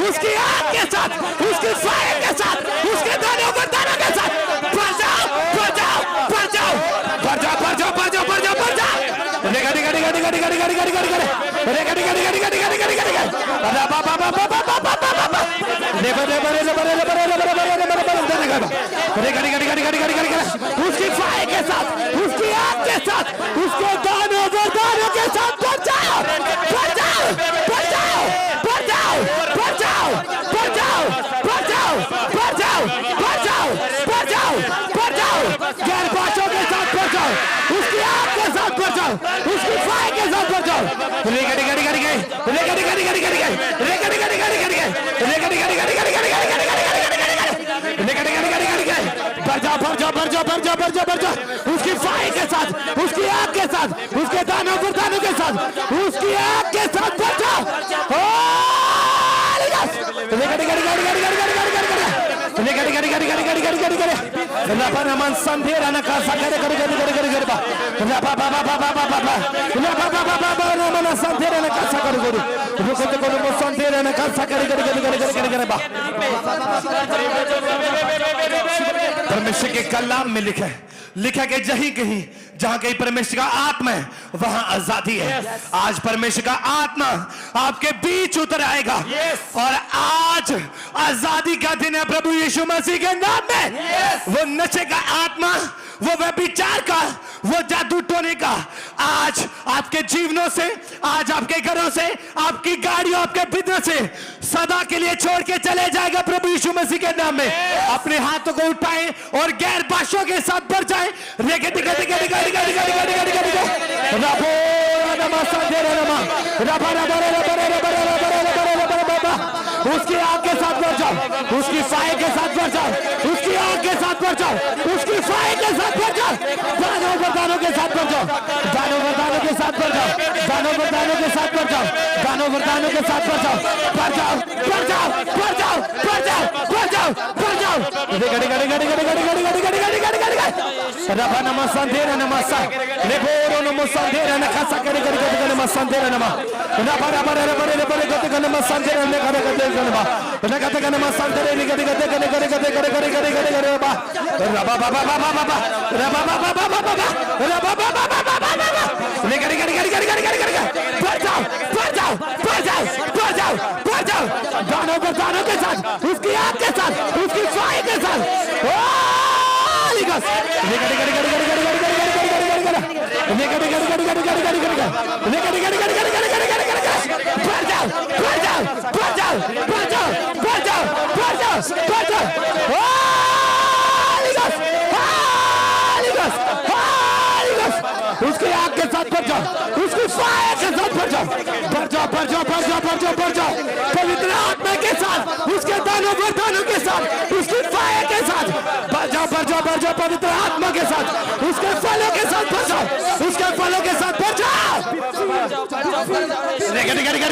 Speaker 3: उसकी आग के साथ, उसकी फायर के साथ, उसके दाने ऊपर दानों के साथ बढ़ जाओ बढ़ जाओ बढ़ जाओ बढ़ जाओ बढ़ जाओ बढ़ जाओ बढ़ जाओ बढ़ जाओ उसकी फायर के साथ, उसकी आग के साथ, उसके दानों ऊपर दानों के साथ बढ़ जाओ बढ़ जाओ बढ़ जाओ बढ़ जाओ बढ़ जाओ बढ़ जाओ बढ़ जाओ बढ़ जाओ बढ़ जाओ बढ़ जाओ बढ़ जाओ गैर बातों के साथ बढ़ जाओ, उसकी आग के साथ बढ़ जाओ, उसकी फाइल के साथ बढ़ जाओ। उसकी फाइल के साथ, उसकी आग के साथ, उसके दानों पर दानों के साथ, उसकी आग के साथ बढ़ जाओ। परमेश्वर के कलाम में लिखा है, लिखा कि जहीं कहीं जहां कहीं परमेश्वर का आत्मा है वहां आजादी है। आज परमेश्वर का आत्मा आपके बीच उतर आएगा और आज आजादी का दिन है प्रभु यीशु मसीह के नाम में। वो नशे का आत्मा, वो व्यभिचार का, वो जादू टोने का आज आपके जीवनों से, आज आपके घरों से, आपकी गाड़ियों, आपके बिजनेस से सदा के लिए छोड़ के चले जाएगा प्रभु यीशु मसीह के नाम में। अपने हाथों को उठाएं और गैर भाषाओं के साथ बढ़ जाएं। उसकी आग के साथ बढ़ जाओ, उसकी फाइल के साथ बढ़ जाओ, उसकी आग के साथ बढ़ जाओ, उसकी फाइल के साथ बढ़ जाओ, दानों वरदानों के साथ बढ़ जाओ, दानों वरदानों के साथ बढ़ जाओ, दानों वरदानों के साथ बढ़ जाओ, दानों वरदानों के साथ बढ़ जाओ, बढ़ जाओ बढ़ जाओ बढ़ जाओ बढ़ जाओ बढ़ जाओ बढ़ जाओ। रबा नमः संधेरा नमः सा रेबोरो नमः संधेरा न खासा करे करे करे नमः संधेरा नमः रबा रबा रबा रबा करे नमः संधेरा न करे करे नमः न करे नमः संधेरा नि करे करे करे करे करे करे करे करे करे रबा रबा बाबा बाबा बाबा रबा बाबा बाबा बाबा रबा बाबा बाबा बाबा ने करे करे करे करे करे करे बढ़ जाओ बढ़ जाओ बढ़ जाओ बढ़ जाओ बढ़ जाओ दानों पर दानों के साथ, उसकी आग के साथ, उसकी फाइल के साथ
Speaker 7: उसकी आग के साथ भर जाओ, उसकी फायर के साथ भर जाओ, भर जाओ, भर जाओ, भर जाओ, भर जाओ, भर जाओ, पवित्र आत्मा के साथ, उसके दानों वरदानों के साथ, उसकी फायर के साथ भर जाओ, भर जाओ, भर जाओ, पवित्र आत्मा के साथ, उसके फलों के साथ भर जाओ, उसके फलों के साथ भर जाओ, भर जाओ, भर जाओ, भर जाओ, भर जाओ,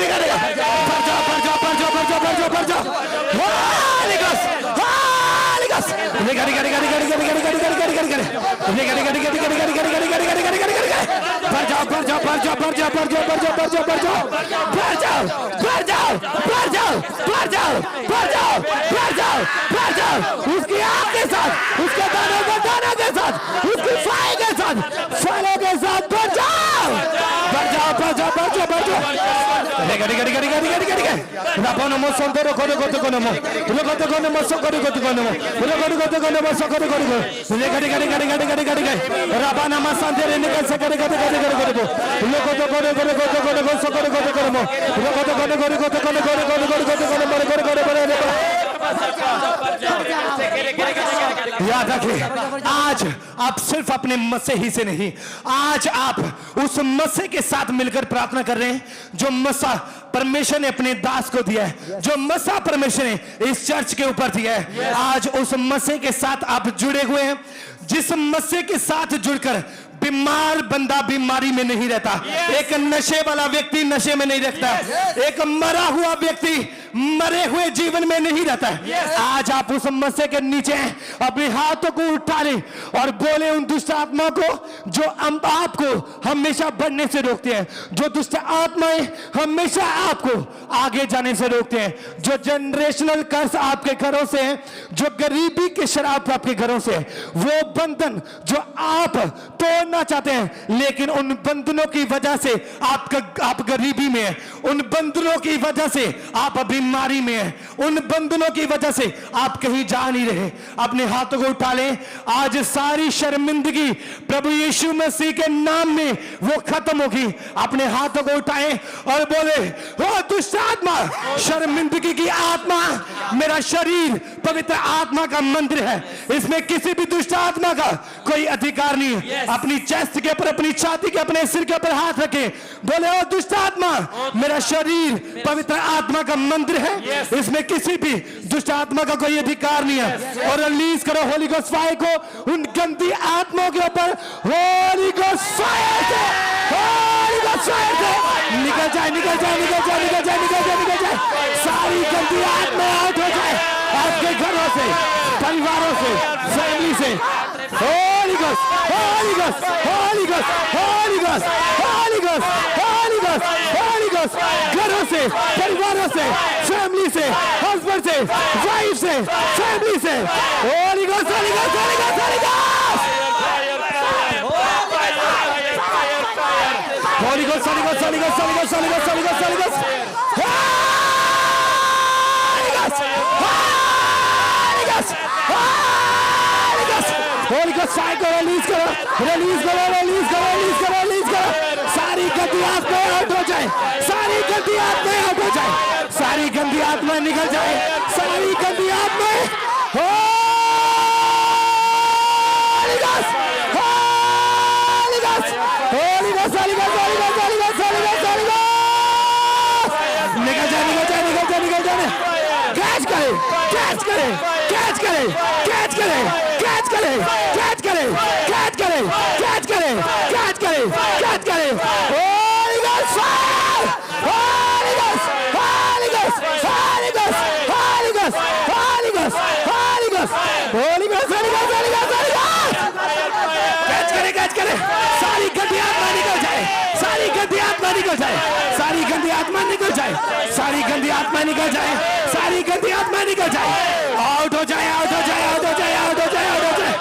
Speaker 7: भर जाओ, भर जाओ, भर जाओ, Holy Ghost, Holy Ghost, भर जाओ, भर जाओ, भर जाओ, भर जाओ, भर जाओ, भर जाओ, भर जाओ, भर जाओ, भर जाओ, भर जाओ, भर जाओ, भर जाओ, भर जाओ, भर जाओ, भर जाओ, उसकी आग के साथ, उसके दानों के साथ, उसकी फायर के साथ, फलों के साथ भर जाओ, भर जाओ, भर जाओ, भर जाओ, भर जाओ, Rapono mo sondoro kono koto kono mo, ulo koto kono mo sokori koto kono mo, ulo koto kono mo sokori kono mo, gadi, Rabana masandere nikal sekari koto mo, ulo koto sokori koto mo, ulo koto याद रखिए, आज आप सिर्फ अपने मसीही से नहीं, आज आप उस मसीह के साथ मिलकर प्रार्थना कर रहे हैं जो मसा परमेश्वर ने अपने दास को दिया है, जो मसा परमेश्वर ने इस चर्च के ऊपर दिया है। आज उस मसीह के साथ आप जुड़े हुए हैं, जिस मसीह के साथ जुड़कर बीमार बंदा बीमारी में नहीं रहता, एक नशे वाला व्यक्ति नशे में नहीं रहता, एक मरा हुआ व्यक्ति मरे हुए जीवन में नहीं रहता है। आज आप उस मसीह के नीचे अपने हाथों को उठा लें और बोले उन दुष्ट आत्मा को जो आपको हमेशा बढ़ने से रोकते हैं, जो दुष्ट आत्माएं हमेशा आपको आगे जाने से रोकते हैं, जो जनरेशनल कर्ज आपके घरों से है, जो गरीबी के शराब आपके घरों से है, वो बंधन जो आप तोड़ना चाहते हैं, लेकिन उन बंधनों की वजह से आप गरीबी में है, उन बंधनों की वजह से आप बीमारी में है, उन बंधनों की वजह से आप कहीं जा नहीं रहे। अपने हाथों को उठा लें। आज सारी शर्मिंदगी प्रभु यीशु मसीह के नाम में वो खत्म होगी। अपने हाथों को उठाएं और बोले, ओ दुष्ट आत्मा, शर्मिंदगी की आत्मा, मेरा शरीर पवित्र आत्मा का मंदिर है, इसमें किसी भी दुष्ट आत्मा का कोई अधिकार नहीं है। अपनी चेस्ट के ऊपर, अपनी छाती के, अपने सिर के ऊपर हाथ रखें, बोले, ओ दुष्ट आत्मा, मेरा शरीर पवित्र आत्मा का मंदिर है, इसमें किसी भी दुष्ट आत्मा का कोई अधिकार नहीं है। और रिलीज करो होली गोस्ट फायर को उन गंदी आत्माओं के ऊपर, होली गोस्ट फायर से, होली गोस्ट फायर से निकल जाए, निकल जाए, निकल जाए, निकल जाए, निकल जाए, निकल जाए, सारी गंदी आत्मा आउट हो जाए आपके घरों से, परिवारों से, फैमिली से। Holi ghost, Holi ghost, Holi ghost, Holi ghost, Holi ghost, Holi ghost, Holi ghost, घरों से, परिवारों से, फैमिली से, हस्बैंड से, वाइफ से, फैमिली से। Holi ghost, Holi ghost, Holi ghost, Holi ghost, Holi ghost, Holi ghost, Holi ghost, Holi ghost, Holi ghost, Holi ghost, Holi ghost, Holi ghost fire को रिलीज करो, रिलीज करो, रिलीज करो, रिलीज करो, रिलीज करो। सारी गंदी आत्माएं आउट हो जाए, सारी गंदी आत्माएं आउट हो जाए, सारी गंदी आत्माएं निकल जाए, सारी गंदी आत्माएं। Holi ghost, Holi ghost, Holi ghost, Holi ghost, Holi ghost, Holi ghost, Holi ghost, Holi ghost, निकल जाए, निकल जाए, निकल जाए, निकल जाए। कैच करे, कैच करे, कैच करे, कैच करे, कैच करे, कैच करे, कैच करे, कैच करे, कैच करे, कैच करे। Holi ghost fire, Holi ghost, Holi ghost, Holi ghost, Holi ghost, Holi ghost, Holi ghost, Holi ghost, Holi ghost, Holi ghost, Holi ghost. Catch करे, कैच करे, सारी गंदी आत्मा निकल जाए, सारी गंदी आत्मा निकल जाए, सारी गंदी आत्मा निकल जाए, सारी गंदी आत्मा निकल जाए, सारी गंदी आत्मा निकल जाए, आउट हो जाए, आउट हो जाए, आउट हो जाए, आउट हो जाए, आउट हो जाए।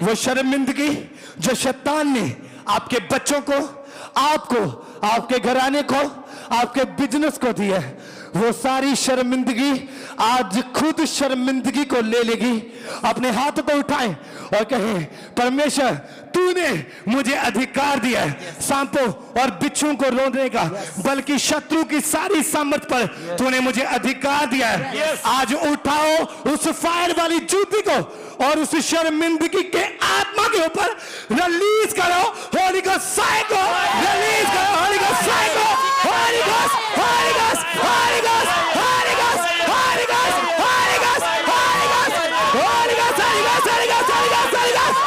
Speaker 7: वो शर्मिंदगी जो शैतान ने आपके बच्चों को, आपको, आपके घराने को, आपके बिजनेस को दी है, वो सारी शर्मिंदगी आज खुद शर्मिंदगी को ले लेगी। अपने हाथों को उठाएं और कहें, परमेश्वर तूने मुझे अधिकार दिया है सांपों और बिच्छुओं को रोकने का, बल्कि शत्रु की सारी सामर्थ पर तूने मुझे अधिकार दिया है। आज उठाओ उस फायर वाली जूती को और उस शर्मिंदगी के आत्मा के ऊपर रिलीज करो होली गॉस्ट फायर को, रिलीज करो होली गॉस्ट फायर को, Holi ghost, Holi ghost, Holi ghost, Holi ghost, Holi ghost, Holi ghost, Holi ghost, Holi ghost, Holi ghost, Holi ghost, Holi ghost, Holi ghost.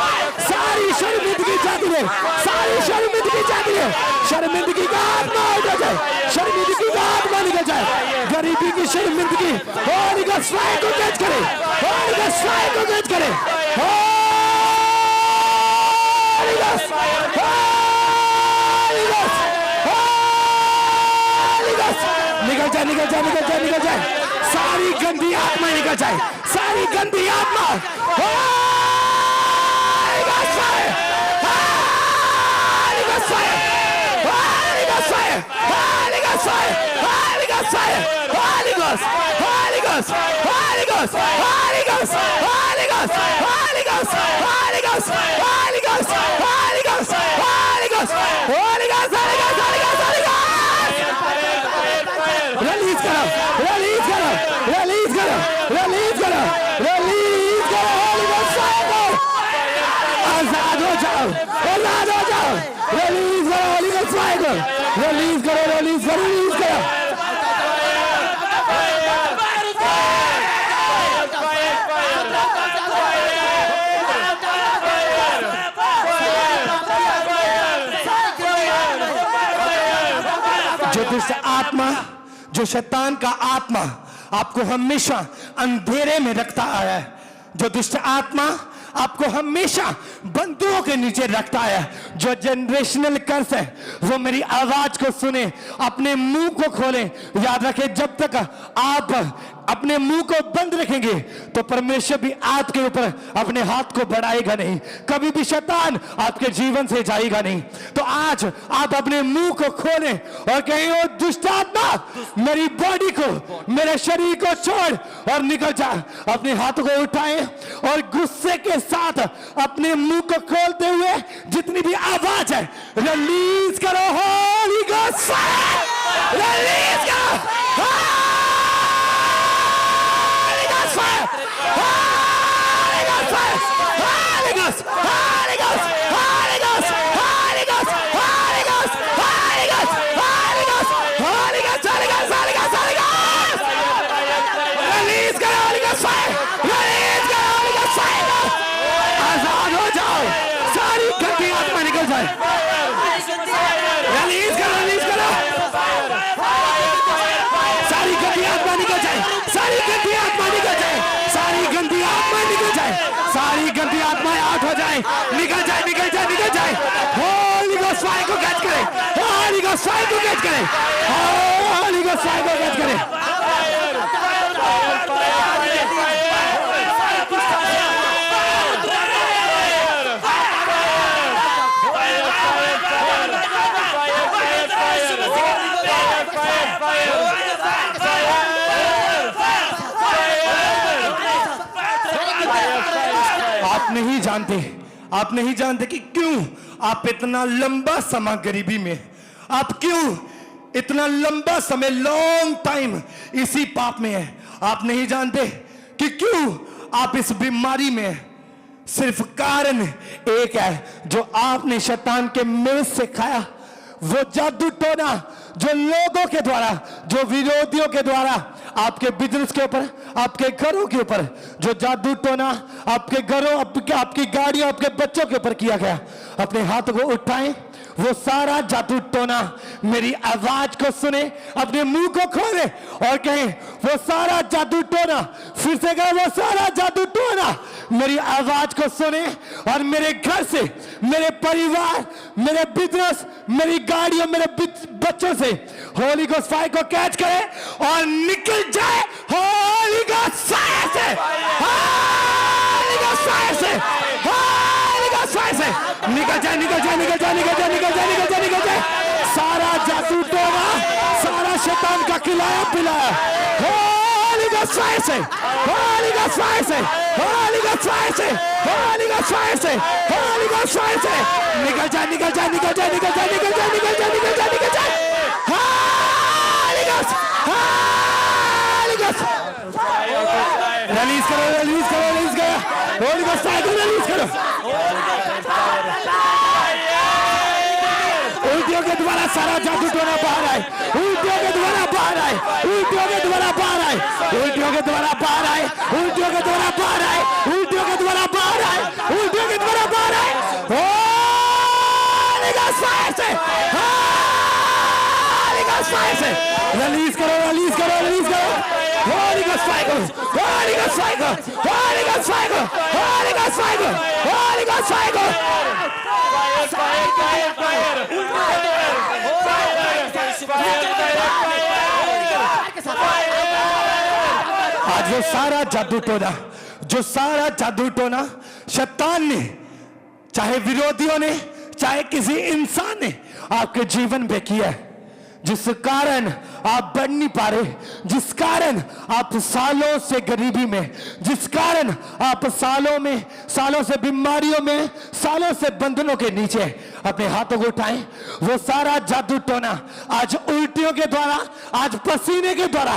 Speaker 7: सारी शर्मिंदगी जाती है, सारी शर्मिंदगी जाती है, शर्मिंदगी का आत्मा उठ जाए, शर्मिंदगी का आत्मा निकल जाए, गरीबी की शर्मिंदगी होली गॉस्ट फायर को कैच करे, होली गॉस्ट फायर को कैच करे, Holi ghost, Holi ghost, Holi ghost, निकल जाए, निकल जाए, निकल जाए, निकल जाए, सारी गंदी आत्मा निकल जाए, सारी गंदी आत्मा, Holi ghost fire, Holi ghost fire, Holi ghost fire, Holi ghost fire, Holi ghost fire, Holi ghost, Holi ghost, Holi ghost, Holi ghost, Holi ghost, Holi ghost, Holi ghost, Holi ghost, Holi ghost, Holi ghost, Holi ghost, Holi ghost, Holi ghost, Holi ghost, release करो, रिलीज करो, रिलीज करो, रिलीज करो, रिलीज करो होली गॉस्ट फायर को, आजाद हो जाओ, आजाद हो जाओ, रिलीज करो होली गॉस्ट फायर को, रिलीज करो, रिलीज करो, रिलीज करो। जो दुष्ट आत्मा, जो शैतान का आत्मा आपको हमेशा अंधेरे में रखता आया है, जो दुष्ट आत्मा आपको हमेशा बंधुओं के नीचे रखता है, जो जनरेशनल कर्स है, वो मेरी आवाज को सुने, अपने मुंह को खोले। याद रखें, जब तक आप अपने मुंह को बंद रखेंगे तो परमेश्वर भी आपके ऊपर अपने हाथ को बढ़ाएगा नहीं, कभी भी शैतान आपके जीवन से जाएगा नहीं। तो आज आप अपने मुंह को खोलें और कहें, ओ दुष्ट आत्मा, मेरी बॉडी को, मेरे शरीर को छोड़ और निकल जा। अपने हाथों को उठाएं और गुस्से के साथ अपने मुंह को खोलते हुए जितनी भी आवाज है रिलीज करो होली गॉस्ट फायर, रिलीज करो Holi ghost fire, Holi ghost fire, Holi ghost, Holi ghost, Holi ghost, Holi ghost, Holi ghost, Holi ghost, Holi ghost, Holi ghost, Holi ghost, Holi ghost, Holi ghost, release करो होली गॉस्ट फायर, रिलीज करो होली गॉस्ट फायर, आजाद हो जाओ, सारी गंदी आत्मा निकल जाए, रिलीज करो, रिलीज करो, सारी गंदी आत्मा निकल जाए, सारी गंदी आत्मा निकल जाए, सारी गंदी आत्मा निकल जाए, सारी गंदी आत्माएं आउट हो जाए, निकल जाए, निकल जाए, निकल जाए। होली गॉस्ट फायर को कैच करें, होली गॉस्ट फायर को कैच करें, होली गॉस्ट फायर को कैच करें। आप नहीं जानते कि क्यों आप इतना लंबा समय गरीबी में, आप क्यों इतना लंबा समय, लॉन्ग टाइम इसी पाप में है। आप नहीं जानते कि क्यों आप इस बीमारी में। सिर्फ कारण एक है, जो आपने शैतान के मेज से खाया, वो जादू टोना जो लोगों के द्वारा, जो विरोधियों के द्वारा आपके बिजनेस के ऊपर, आपके घरों के ऊपर जो जादू टोना आपके घरों, आपकी गाड़ियों, आपके बच्चों के ऊपर किया गया, अपने हाथों को उठाएं, वो सारा जादू टोना मेरी आवाज को सुने, अपने मुंह को खोले और कहें, वो सारा जादू टोना, फिर से कहें, वो सारा जादू टोना मेरी आवाज को सुने और मेरे घर से, मेरे परिवार, मेरे बिजनेस, मेरी गाड़ियों, मेरे बच्चों से होली गॉस्ट फायर को कैच करे और निकल जाए होली गॉस्ट फायर से, होली गॉस्ट फायर से, होली गॉस्ट फायर से, निकल जाए, निकल जाए, निकल जाए, निकल जाए, निकल जाए, निकल जाए, निकल जाए, सारा जादू टोना, सारा शैतान का खिलाया पिलाया होली गॉस्ट फायर से, होली गॉस्ट फायर से, होली गॉस्ट फायर से, होली गॉस्ट फायर से, होली गॉस्ट Ghost fire से निकल जा निकल जा निकल जा निकल जा निकल जा निकल जा निकल जा निकल जा Holy Ghost Holy Ghost release करो रिलीज करो रिलीज करो Holy Ghost fire को रिलीज करो उल्टियों के द्वारा सारा जादू टोना बाहर आए उल्टियों के द्वारा बाहर आए उल्टियों के द्वारा बाहर आए उल्टियों के द्वारा बाहर आए उल्टियों के द्वारा बाहर आए उल्टियों के द्वारा बाहर आए उल्टियों के द्वारा बाहर आए Holy Ghost fire से Holy Ghost fire से रिलीज करो रिलीज करो रिलीज करो Holy Ghost fire को Holy Ghost fire को Holy Ghost fire को Holy Ghost fire को Holy Ghost fire को आज वो सारा जादू टोना शैतान ने चाहे विरोधियों ने चाहे किसी इंसान ने आपके जीवन पे किया है जिस कारण आप बढ़ नहीं पा रहे जिस कारण आप सालों से गरीबी में जिस कारण आप सालों से बीमारियों में सालों से बंधनों के नीचे अपने हाथों को उठाएं वो सारा जादू टोना आज उल्टियों के द्वारा आज पसीने के द्वारा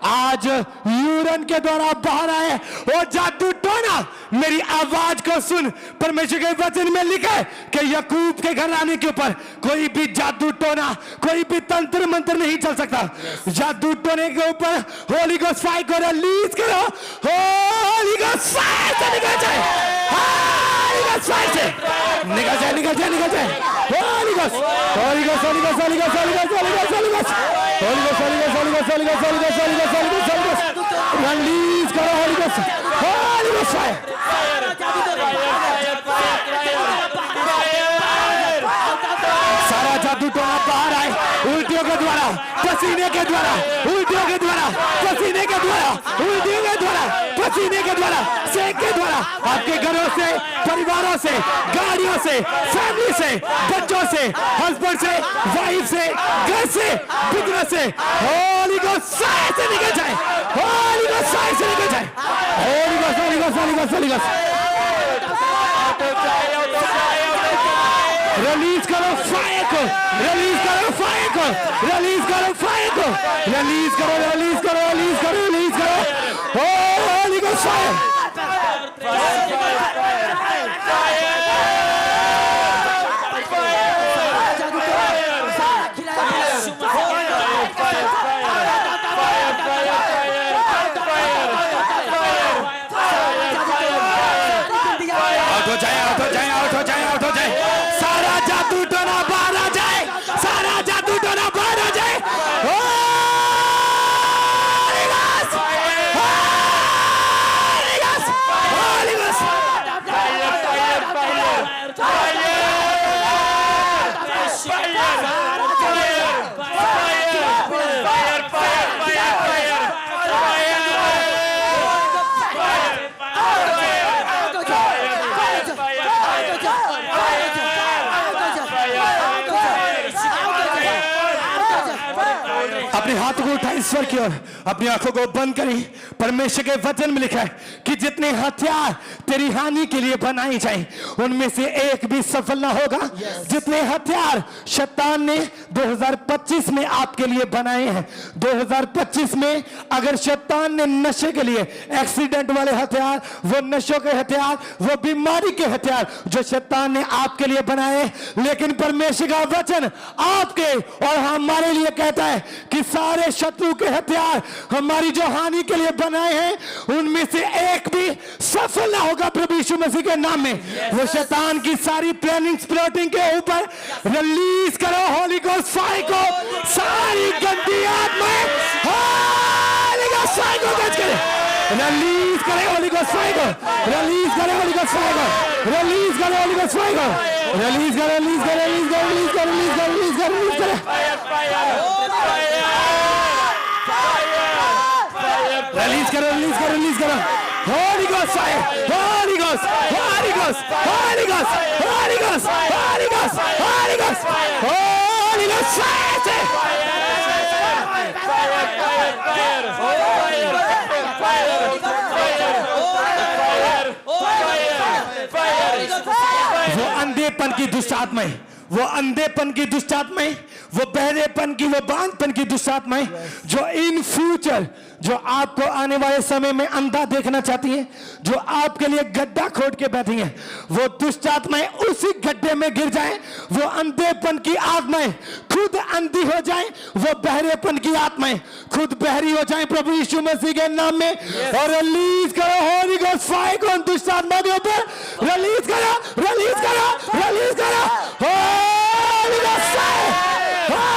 Speaker 7: आज यूरिन के द्वारा बाहर आए वो जादू टोना मेरी आवाज को सुन परमेश्वर के वचन में लिखा है कि याकूब के घराने के ऊपर कोई भी जादू टोना कोई भी तंत्र मंत्र नहीं चल सकता जादू टोने के ऊपर होली गोस्ट फायर को रिलीज करो होली गोस्ट फायर से निकल जाए होली गोस्ट फायर से निकल जाए निकल जाए निकल जाए Holi ghost Holi ghost Holi ghost Holi ghost Holi ghost Holi ghost Holi ghost Holi ghost Holi ghost Holi ghost Holi ghost Holi ghost Holi ghost Holi ghost Holi ghost release करो होली गोस्ट फायर सारा जादू टोना बाहर आए उल्टियों के द्वारा पसीने के द्वारा उल्टियों के द्वारा पसीने के द्वारा उल्टियों के द्वारा पसीने के द्वारा सेक के द्वारा आपके घरों से परिवारों से गाड़ियों से फैमिली से बच्चों से हस्बैंड से वाइफ से घर से बिजनेस से होली गोस्ट फायर से निकल जाए होली गोस्ट फायर से निकल जाए Holi ghost Holi ghost Holi ghost Holi ghost release करो फायर को रिलीज करो फायर को रिलीज करो फायर को रिलीज करो रिलीज करो रिलीज करो रिलीज करो होली गोस्ट फायर आउट हो जाए आउट हो जाए आउट हो जाए आउट हो जाए सारा जादू टोना बाहर आ जाए सारा जादू टोना बाहर आ जाए होली गोस्ट होली गोस्ट अपने हाथों को उठाएं ईश्वर की ओर अपनी आंखों को बंद करें परमेश्वर के वचन में लिखा है कि जितने हथियार तेरी हानि के लिए बनाए जाएं उनमें से एक भी सफल ना होगा जितने हथियार शैतान ने 2025 में आपके लिए बनाए हैं 2025 में अगर शैतान ने नशे के लिए एक्सीडेंट वाले हथियार वो नशों के हथियार वो बीमारी के हथियार जो शैतान ने आपके लिए बनाए लेकिन परमेश्वर का वचन आपके और हमारे लिए कहता है कि सारे शत्रु के हथियार हमारी जो हानि के लिए बनाए हैं उनमें से एक भी सफल ना होगा प्रभु यीशु मसीह के नाम में वो शैतान की सारी प्लानिंग प्लॉटिंग के ऊपर रिलीज करो होली गोस्ट फायर को सारी गंदी आत्माएं होली गोस्ट फायर को कैच करें रिलीज करें होली गोस्ट फायर को रिलीज करें होली गोस्ट फायर को रिलीज करें होली गोस्ट फायर को रिलीज करें रिलीज करें रिलीज करें रिलीज करें रिलीज करें रिलीज करें रिलीज करें रिलीज करो रिलीज करो रिलीज करो Holi ghost fire Holi ghost Holi ghost Holi ghost Holi ghost Holi ghost Holi ghost Holi ghost fire वो अंधेपन की दुष्ट आत्माएं, वो अंधेपन की दुष्ट आत्माएं, वो बहरेपन की, वो बांझपन की दुष्ट आत्माएं जो इन फ्यूचर, जो आपको आने वाले समय में अंधा देखना चाहती हैं, जो आपके लिए गड्ढा खोद के बैठी हैं, वो दुष्ट आत्माएं उसी गड्ढे में गिर जाएं। वो अंधेपन की आत्माएं खुद अंधी हो जाएं, वो बहरेपन की आत्माएं खुद बहरी हो जाएं प्रभु यीशु मसीह के नाम में। और रिलीज करो होली गोस्ट फायर को उन दुष्ट आत्मा के ऊपर, रिलीज करो, रिलीज करो, रिलीज करो Holi ghost fire, Holi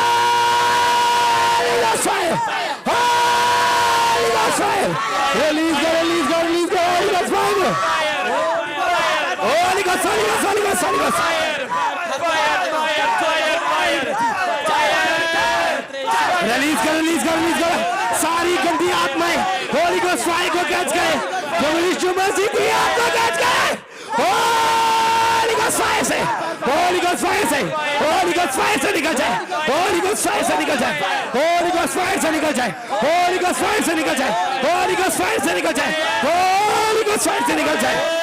Speaker 7: ghost fire, Holi ghost fire, release करो, रिलीज करो, रिलीज करो Holi ghost fire, Holi ghost, Holi ghost, Holi ghost, Holi ghost, release करो, रिलीज करो, रिलीज करो सारी गंदी आत्माएं होली गोस्ट फायर को कैच करें, प्रभु यीशु मसीह की आत्मा कैच करें होली गोस्ट फायर से, होली गोस्ट फायर से, होली गोस्ट फायर से निकल जाए, होली गोस्ट फायर से निकल जाए, होली गोस्ट फायर से निकल जाए, होली गोस्ट फायर से निकल जाए, होली गोस्ट फायर से निकल जाए, होली गोस्ट फायर से निकल जाए।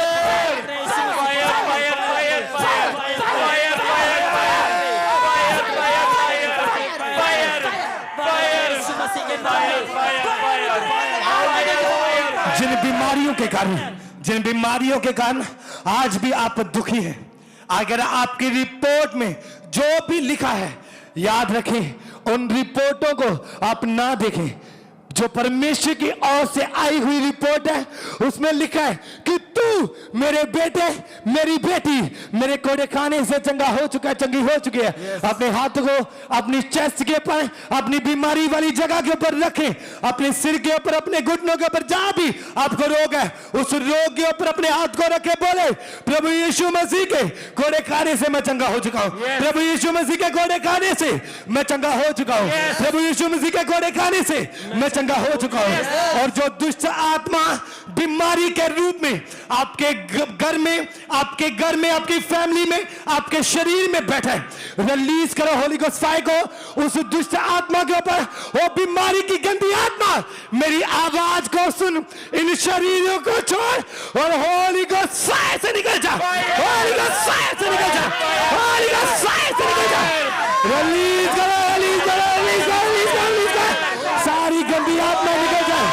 Speaker 7: जिन बीमारियों के कारण, जिन बीमारियों के कारण आज भी आप दुखी हैं, अगर आपकी रिपोर्ट में जो भी लिखा है याद रखें, उन रिपोर्टों को आप ना देखें। जो परमेश्वर की ओर से आई हुई रिपोर्ट है उसमें लिखा है कि तू मेरे बेटे, मेरी बेटी, मेरे कोड़े खाने से चंगा हो चुका है, चंगी हो चुकी है। अपने हाथ को अपनी चेस्ट के ऊपर, अपनी बीमारी वाली जगह के ऊपर रखें, अपने सिर के ऊपर, अपने घुटनों के ऊपर, जहां भी आपको रोग है उस रोग के ऊपर अपने हाथ को रखे, बोले प्रभु यीशु मसीह के कोड़े खाने से मैं चंगा हो चुका हूं, प्रभु यीशु मसीह के कोड़े खाने से मैं चंगा हो चुका हूं, प्रभु यीशु मसीह के कोड़े खाने से मैं चंगा हो चुका हूं। और जो दुष्ट आत्मा बीमारी के रूप में आपके घर में, आपके घर में, आपकी फैमिली में, आपके शरीर में बैठा है, रिलीज करो होली गोस्ट फायर को उस दुष्ट आत्मा के ऊपर। वो बीमारी की गंदी आत्मा मेरी आवाज को सुन, इन शरीरों को छोड़ और होली गोस्ट फायर से निकल जा, होली गोस्ट फायर से निकल जा, होली गोस्ट फायर से निकल जा। रिलीज करो, रिलीज करो, रिलीज करो, रिलीज करो, रिलीज करो। सारी गंदी आत्मा निकल जाए,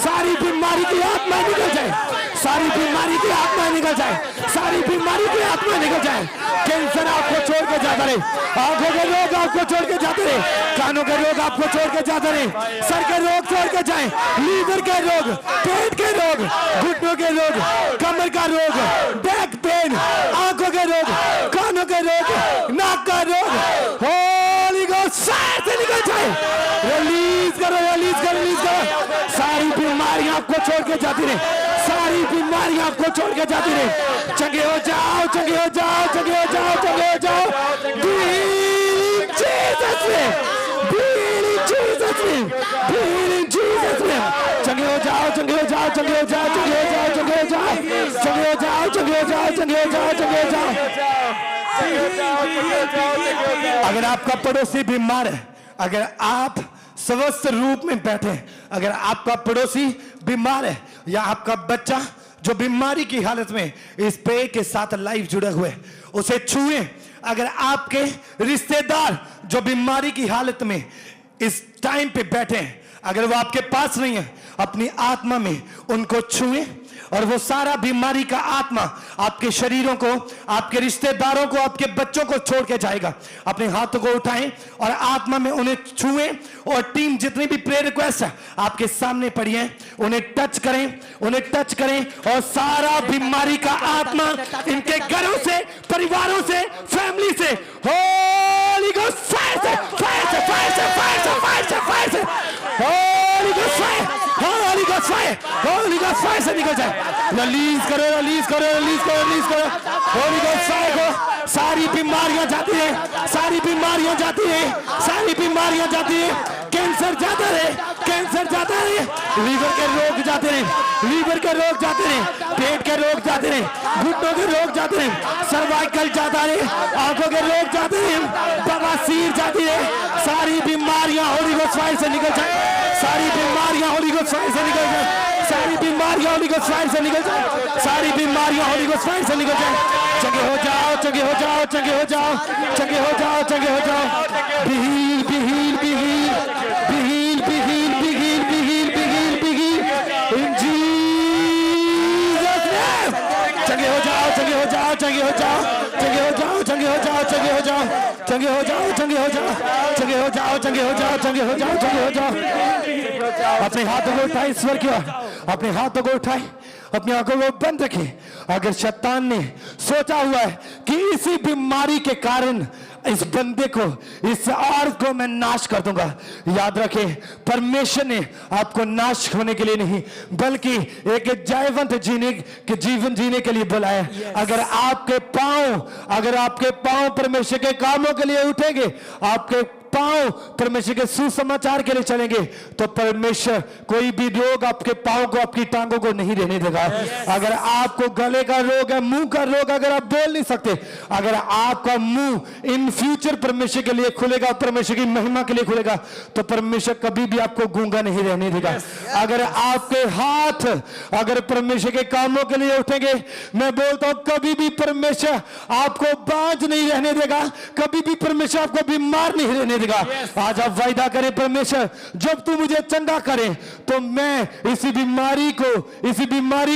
Speaker 7: सारी बीमारी की आत्मा निकल जाए, सारी बीमारी की आत्मा निकल जाए, सारी बीमारी की आत्मा निकल जाए। कैंसर आपको छोड़ के जाता रहे, आंखों के रोग आपको छोड़ के जाते रहे, कानों के रोग आपको छोड़ के जाते रहे, सर के रोग छोड़ के जाए, लीवर के रोग, पेट के रोग, घुटनों के रोग, कमर का रोग, बैक पेन, आंखों के रोग, कानों के रोग, नाक का रोग, होली गोस्ट फायर से निकल जाए। रिलीज करो, रिलीज करो, रिलीज करो। सारी बीमारियां आपको छोड़ के जाती रहे, सारी बीमारियां आपको छोड़ के जाती रहे। चंगे हो जाओ, चंगे हो जाओ, चंगे हो जाओ, चंगे हो जाओ। Heal in Jesus name, heal in Jesus name, heal in Jesus name। चंगे हो जाओ, चंगे हो जाओ, चंगे हो जाओ, चंगे हो जाओ, चंगे हो जाओ, चंगे हो जाओ, चंगे हो जाओ, चंगे हो जाओ, चंगे हो जाओ। अगर आपका पड़ोसी बीमार है, अगर आप स्वस्थ रूप में बैठे, अगर आपका पड़ोसी बीमार है या आपका बच्चा जो बीमारी की हालत में इस पेय के साथ लाइव जुड़े हुए, उसे छुए। अगर आपके रिश्तेदार जो बीमारी की हालत में इस टाइम पे बैठे हैं, अगर वो आपके पास नहीं है, अपनी आत्मा में उनको छुए और वो सारा बीमारी का आत्मा आपके शरीरों को, आपके रिश्तेदारों को, आपके बच्चों को छोड़ के जाएगा। अपने हाथों को उठाएं और आत्मा में उन्हें छुएं और टीम जितनी भी प्रेयर रिक्वेस्ट है आपके सामने पड़ी है, उन्हें टच करें, उन्हें टच करें और सारा बीमारी का आत्मा इनके घरों से, परिवारों से, फैमिली से, होली गोस्ट फायर से, फायर से, फायर से, फायर से, फायर से, फायर से, Holi ghost fire, Holi ghost fire, Holi ghost fire से निकल जाए। रिलीज करो, रिलीज करो, रिलीज करो, रिलीज करो होली गोस्ट फायर को। सारी बीमारियां जाती है, सारी बीमारियां जाती है, सारी बीमारियां जाती है। कैंसर जाता रहे, कैंसर जाता रहे, लीवर के रोग जाते रहे, लीवर के रोग जाते रहे, पेट के रोग जाते रहे, घुटनों के रोग जाते रहे, सर्वाइकल जाता रहे, आंखों के रोग जाते रहे, बवासीर जाती रहे। सारी बीमारियां होली गोस्ट फायर से निकल जाए, सारी बीमारियां होली गोस्ट फायर से निकल जाए, सारी बीमारियां होली गोस्ट फायर से निकल जाए, सारी बीमारियां होली गोस्ट फायर से निकल जाए। चंगे हो जाओ, चंगे हो जाओ, चंगे हो जाओ, चंगे हो जाओ, चंगे हो जाओ। Be heal, be heal, be heal, be heal, be heal, be heal, be heal, be heal, be heal in Jesus name. चंगे हो जाओ, चंगे हो जाओ, चंगे हो जाओ, चंगे हो जाओ, चंगे हो जाओ, चंगे हो जाओ, चंगे हो जाओ, चंगे हो जाओ, चंगे हो जाओ, चंगे हो जाओ, चंगे हो जाओ, चंगे हो जाओ। अपने हाथों को उठाए ईश्वर की ओर, अपने हाथों को उठाए, अपनी आंखों को बंद रखें। अगर शैतान ने सोचा हुआ है कि इसी बीमारी के कारण इस बंदे को, इस औरत को मैं नाश कर दूंगा, याद रखें परमेश्वर ने आपको नाश होने के लिए नहीं बल्कि एक जयवंत जीवन जीने के लिए बुलाया। अगर आपके पांव परमेश्वर के कामों के लिए उठेंगे, आपके पांव परमेश्वर के सुसमाचार के लिए चलेंगे, तो परमेश्वर कोई भी रोग आपके पांव को, आपकी टांगों को नहीं रहने देगा। अगर आपको गले का रोग है, मुंह का रोग, अगर आप बोल नहीं सकते, अगर आपका मुंह इन फ्यूचर परमेश्वर के लिए खुलेगा, परमेश्वर की महिमा के लिए खुलेगा, तो परमेश्वर कभी भी आपको गूंगा नहीं रहने देगा। अगर आपके हाथ अगर परमेश्वर के कामों के लिए उठेंगे, मैं बोलता हूं कभी भी परमेश्वर आपको बांझ नहीं रहने देगा, कभी भी परमेश्वर आपको बीमार नहीं रहने देगा। आज आप वायदा करें परमेश्वर जब तू मुझे चंगा करे तो मैं इसी बीमारी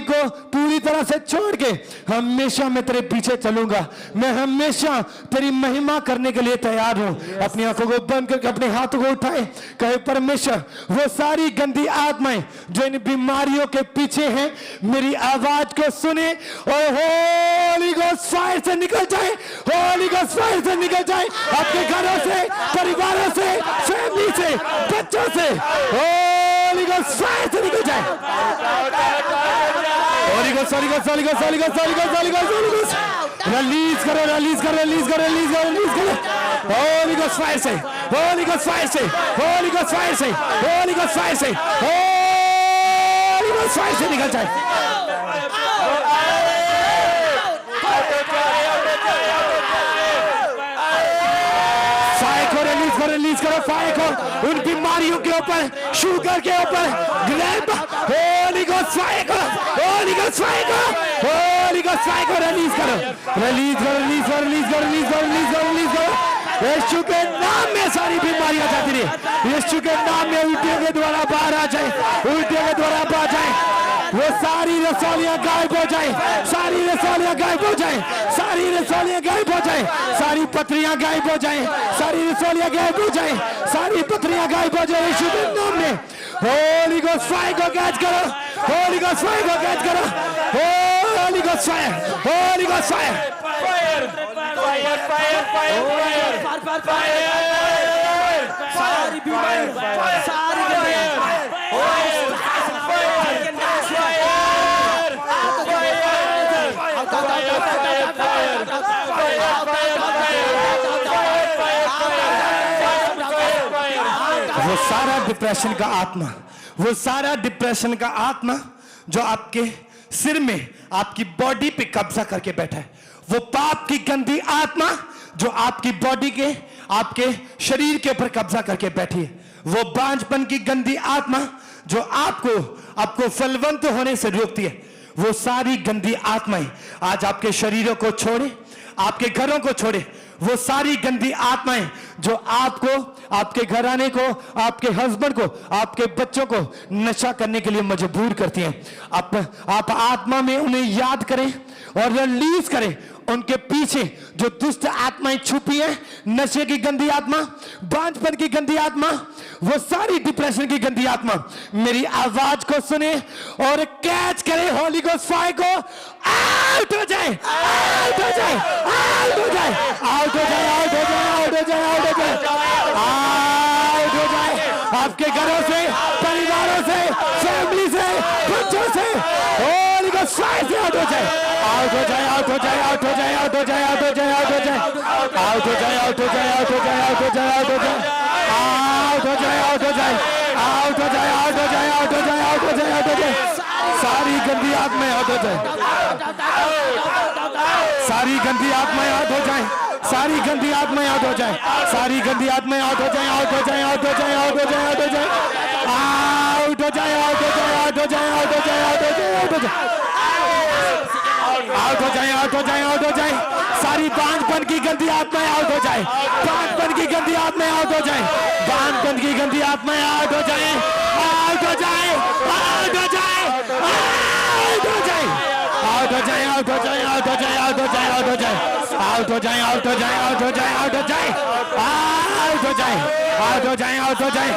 Speaker 7: को पूरी तरह से छोड़ के हमेशा मैं तेरे पीछे चलूंगा, मैं हमेशा तेरी महिमा करने के लिए तैयार हूं। अपनी आंखों को बंद करके अपने हाथों को उठाए, कहे परमेश्वर वो सारी गंदी आत्माएं जो इन बीमारियों के पीछे हैं मेरी आवाज को सुने और होली गोस्ट फायर से निकल जाए, होली गोस्ट फायर से निकल जाए, आपके घरों से, परिवारों से, फैमिली से, बच्चों से होली गोस्ट फायर से निकल जाए। Holi ghost, Holi ghost, Holi ghost, Holi ghost, Holi ghost, Holi ghost, Holi ghost release करो, रिलीज करो, रिलीज करो, रिलीज करो, रिलीज करो। होली गोस्ट फायर से, होली गोस्ट फायर से, होली गोस्ट फायर से, होली गोस्ट फायर से, होली गोस्ट फायर से निकल जाए। रिलीज करो फायर को उन बीमारियों के ऊपर, शुगर के ऊपर, ग्लैंड, होली गोस्ट फायर को, होली गोस्ट फायर को, होली गोस्ट फायर को रिलीज करो, रिलीज करो, रिलीज करो, रिलीज करो, रिलीज करो, रिलीज करो, रिलीज करो। यीशु के नाम में सारी बीमारियां जाती रही, यीशु के नाम में उल्टियों के द्वारा बाहर आ जाए, उल्टियों के द्वारा बाहर जाए, वो सारी रसौलियां गायब हो जाए, सारी रसौलियां गायब हो जाए, सारी रसौलियां गायब हो जाए, सारी पथरियां गायब हो जाए, सारी रसौलियां गायब हो जाए, सारी पथरियां गायब हो जाए यीशु के नाम में। होली गोस्ट फायर को कैच करो, होली गोस्ट फायर को कैच करो, Holi ghost fire, Holi ghost fire, fire fire fire fire fire, सारी बीमारी, सारी वो सारा डिप्रेशन का आत्मा, वो सारा डिप्रेशन का आत्मा जो आपके सिर में, आपकी बॉडी पे कब्जा करके बैठा है, वो पाप की गंदी आत्मा जो आपकी बॉडी के, आपके शरीर के ऊपर कब्जा करके बैठी है, वो बांझपन की गंदी आत्मा जो आपको फलवंत होने से रोकती है, वो सारी गंदी आत्माएं आज आपके शरीरों को छोड़े, आपके घरों को छोड़े। वो सारी गंदी आत्माएं जो आपको, आपके घराने को, आपके हस्बैंड को, आपके बच्चों को नशा करने के लिए मजबूर करती हैं, आप आत्मा में उन्हें याद करें और रिलीज करें। उनके पीछे जो दुष्ट आत्माएं छुपी हैं, नशे की गंदी आत्मा, बांझपन की गंदी आत्मा, वो सारी डिप्रेशन की गंदी आत्मा मेरी आवाज को सुने और कैच करे, होली गोस्ट फायर को आउट हो जाए, आउट हो जाए, आउट हो जाए, आउट हो जाए, आउट हो जाए, आउट हो जाए, आउट हो जाए, आउट हो जाए आपके घरों से, परिवारों से, फैमिली से, बच्चों से, होली गोस्ट फायर से आउट हो जाए, आउट हो जाए, आउट हो जाए, आउट हो जाए, आउट हो जाए, आउट हो जाए, आउट हो जाए, आउट हो जाए, आउट हो जाए, आउट हो जाए, आउट हो जाए, आउट हो जाए, आउट हो जाए, आउट हो जाए, आउट हो जाए, आउट हो जाए, आउट हो जाए, आउट हो जाए, आउट हो जाए, सारी गंदी आत्माएं आउट हो जाए, सारी गंदी आत्माएं आउट हो जाए, सारी गंदी आत्माएं आउट हो जाए, सारी गंदी आत्माएं आउट हो जाए, आउट हो जाए, आउट हो जाए, आउट हो जाए, आउट हो जाए, आउट हो जाए, आउट हो जाए, आउट हो जाए, आउट हो जाए, आउट हो जाए, आउट हो जाए, आउट हो जाए, आउट हो जाए, आउट हो जाए। सारी बांझपन की गंदी आत्माएं आउट हो जाए, बांझपन की गंदी आत्माएं आउट हो जाए, बांझपन की गंदी आत्माएं आउट हो जाए, आउट हो जाए, आउट हो जाए, आउट हो जाए, आउट हो जाए, आउट हो जाए, आउट हो जाए, आउट हो जाए, आउट हो जाए, आउट हो जाए, आउट हो जाए, आउट हो जाए, आउट हो जाए, आउट हो जाए, आउट हो जाए, आउट हो जाए।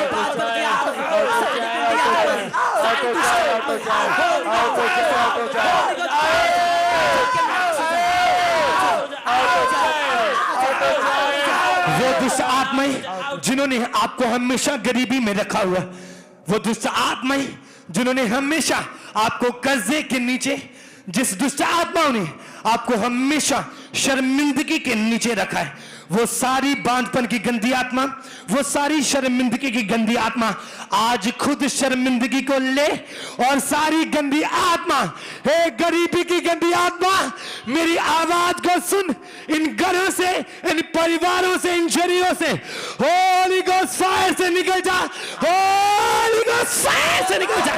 Speaker 7: वो दुष्ट आत्माएं जिन्होंने आपको हमेशा गरीबी में रखा हुआ, वो दुष्ट आत्माएं जिन्होंने हमेशा आपको कर्जे के नीचे, जिस दुष्ट आत्माओं ने आपको हमेशा शर्मिंदगी के नीचे रखा है, वो सारी बांझपन की गंदी आत्मा, वो सारी शर्मिंदगी की गंदी आत्मा आज खुद शर्मिंदगी को ले, और सारी गंदी आत्मा, हे गरीबी की गंदी आत्मा, मेरी आवाज को सुन, इन घरों से, इन परिवारों से, इन शरीरों से होली गोस्ट फायर से निकल जा, होली गोस्ट फायर से निकल जा,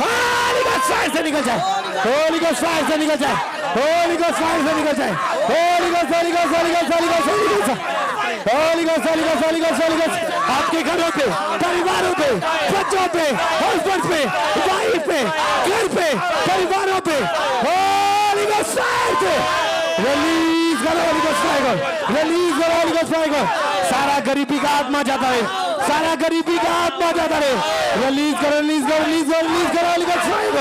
Speaker 7: होली गोस्ट फायर से निकल जा, होली गोस्ट फायर से निकल जा, होली गोस्ट फायर से निकल जा, Holi ghost, Holi ghost, Holi ghost, Holi ghost, Holi ghost, Holi ghost, Holi ghost, Holi ghost, Holi ghost, आपके घरों पे, परिवारों पे, बच्चों पे, हस्बैंड पे, वाइफ पे, घर पे, परिवारों पे, होली गोस्ट फायर से रिलीज करो, होली गोस्ट फायर, रिलीज करो, होली गोस्ट फायर। सारा गरीबी का आत्मा जाता है, सारा गरीबी का आत्मा जाता है, रिलीज करो, रिलीज करो, रिलीज करो, रिलीज करो, होली गोस्ट फायर।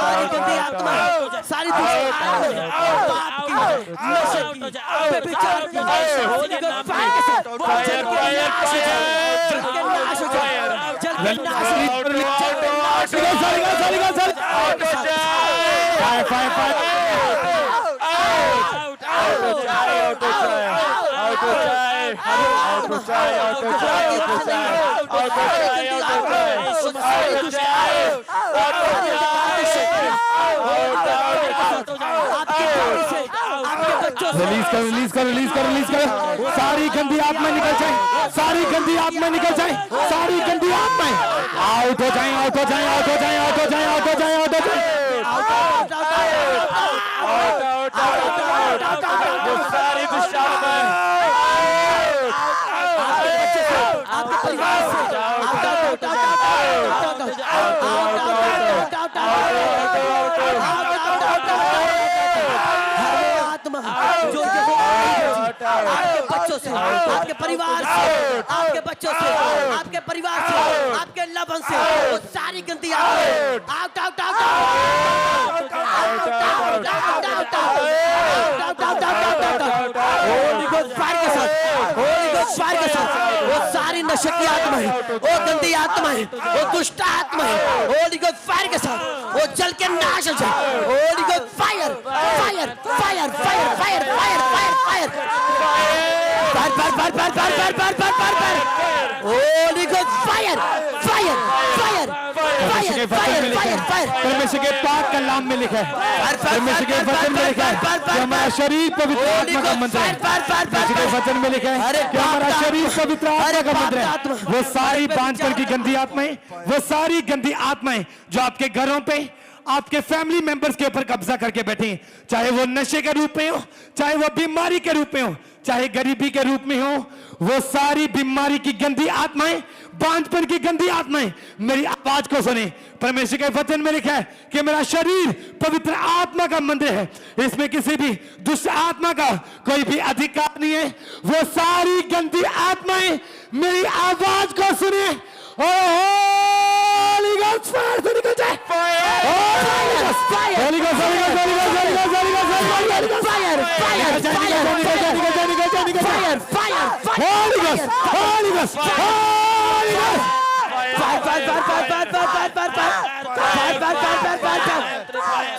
Speaker 2: सारी गंदी आत्मा, सारी
Speaker 7: रिलीज करो, रिलीज करो, रिलीज करो, रिलीज करो, सारी गंदी आत्मा निकल जाए, सारी गंदी आत्मा निकल जाए, सारी गंदी आत्माएं आउट हो जाए, आउट हो जाए, आउट हो जाए, आउट हो जाए, आउट हो जाए, आउट हो जाए, सारी दुष्ट आत्माएं
Speaker 2: आपके परिवार से आपके बच्चों से, आपके परिवार से, आपके बच्चों से, आपके परिवार से, आपके लवन से, वो सारी गंदी out out out Holi ghost fire के साथ, होली गोस्ट फायर के साथ, वो सारी नशे की आत्मा है, वो गंदी आत्मा है, वो दुष्ट आत्मा है, होली गोस्ट फायर के साथ वो जल के नाश हो जाए, Holi ghost fire fire fire fire fire fire fire fire Holi ghost fire fire fire fire fire fire fire.
Speaker 7: परमेश्वर के पाक कलाम में लिखा है, परमेश्वर के वचन में लिखा है कि हमारा शरीर पवित्र आत्मा का मंदिर है, परमेश्वर के वचन में लिखा है कि हमारा शरीर पवित्र आत्मा का मंदिर है। वो सारी बांझपन की गंदी आत्माएं, वो सारी गंदी आत्माएं जो आपके घरों पे, आपके फैमिली मेंबर्स के ऊपर कब्जा करके बैठे हैं, चाहे वो नशे के रूप में हो, चाहे वो बीमारी के रूप में हो, चाहे गरीबी के रूप में हो, वो सारी बीमारी की गंदी आत्माएं, बांझपन की गंदी आत्माएं मेरी आवाज को सुने। परमेश्वर के वचन में लिखा है कि मेरा शरीर पवित्र आत्मा का मंदिर है, इसमें किसी भी दुष्ट आत्मा का कोई भी अधिकार नहीं है। वो सारी गंदी आत्माएं मेरी आवाज को सुने होली गोस्ट फायर से निकल जाए, Holi ghost fire, Holi ghost fire, Holi ghost fire, Holi ghost fire, fire fire Holi ghost, Holi ghost, Holi ghost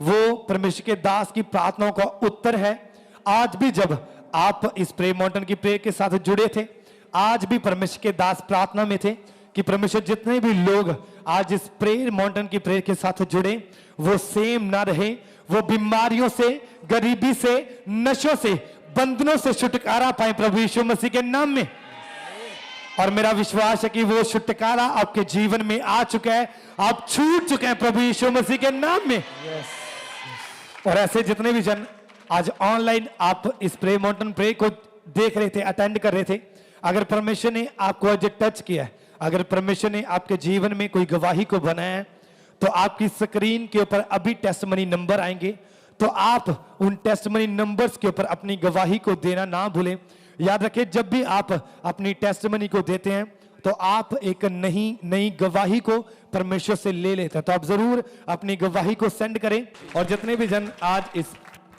Speaker 7: वो परमेश्वर के दास की प्रार्थनाओं का उत्तर है। आज भी जब आप इस प्रेयर माउंटेन की प्रेयर के साथ जुड़े थे, आज भी परमेश्वर के दास प्रार्थना में थे कि परमेश्वर जितने भी लोग आज इस प्रेयर माउंटेन की प्रेयर के साथ जुड़े वो सेम ना रहे, वो बीमारियों से, गरीबी से, नशों से, बंधनों से छुटकारा पाए प्रभु यीशु मसीह के नाम में। और मेरा विश्वास है कि वो छुटकारा आपके जीवन में आ चुका है, आप छूट चुके हैं प्रभु यीशु मसीह के नाम में। और ऐसे जितने भी जन आज ऑनलाइन आप इस प्रेयर माउंटेन प्रेयर को देख रहे थे, अटेंड कर रहे थे, अगर परमेश्वर ने आपको आज टच किया है, अगर परमेश्वर ने आपके जीवन में कोई गवाही को बनाया है, तो आपकी स्क्रीन के ऊपर अभी टेस्टमनी नंबर आएंगे, तो आप उन टेस्टमनी नंबर्स के ऊपर अपनी गवाही को देना ना भूलें। याद रखें, जब भी आप अपनी टेस्टमनी को देते हैं तो आप एक नई गवाही को परमेश्वर से ले लेते हैं। तो आप जरूर अपनी गवाही को सेंड करें। और जितने भी जन आज इस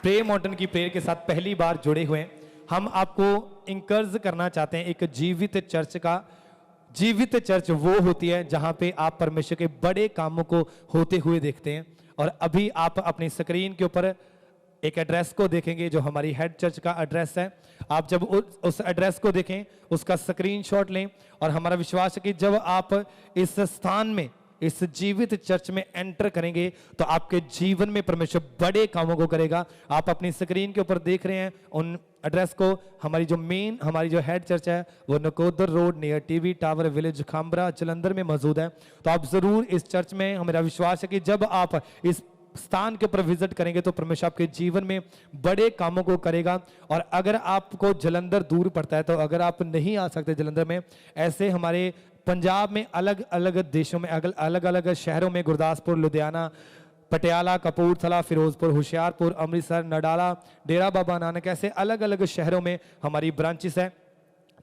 Speaker 7: प्रेयर माउंटेन की प्रेयर के साथ पहली बार जुड़े हुए हैं, हम आपको इंकरेज करना चाहते हैं। एक जीवित चर्च वो होती है जहां पे आप परमेश्वर के बड़े कामों को होते हुए देखते हैं। और अभी आप अपनी स्क्रीन के ऊपर एक एड्रेस को देखेंगे जो हमारी हेड चर्च का एड्रेस है। आप जब उस एड्रेस को देखें, उसका स्क्रीनशॉट लें, और हमारा विश्वास है कि जब आप इस स्थान में, इस जीवित चर्च में एंटर करेंगे तो आपके जीवन में परमेश्वर बड़े कामों को करेगा। आप अपनी स्क्रीन के ऊपर देख रहे हैं उन एड्रेस को। हमारी जो हेड चर्च है वो Nakodar road near TV tower village Khambra Jalandhar में मौजूद है। तो आप जरूर इस चर्च में, हमारा विश्वास है कि जब आप इस स्थान के ऊपर विजिट करेंगे तो परमेश्वर आपके जीवन में बड़े कामों को करेगा। और अगर आपको जलंधर दूर पड़ता है, तो अगर आप नहीं आ सकते जलंधर में, ऐसे हमारे पंजाब में अलग अलग देशों में, अलग अलग शहरों में, गुरदासपुर, लुधियाना, पटियाला, कपूरथला, फिरोजपुर, होशियारपुर, अमृतसर, नडाला, डेरा बाबा नानक, ऐसे अलग अलग शहरों में हमारी ब्रांचेस है।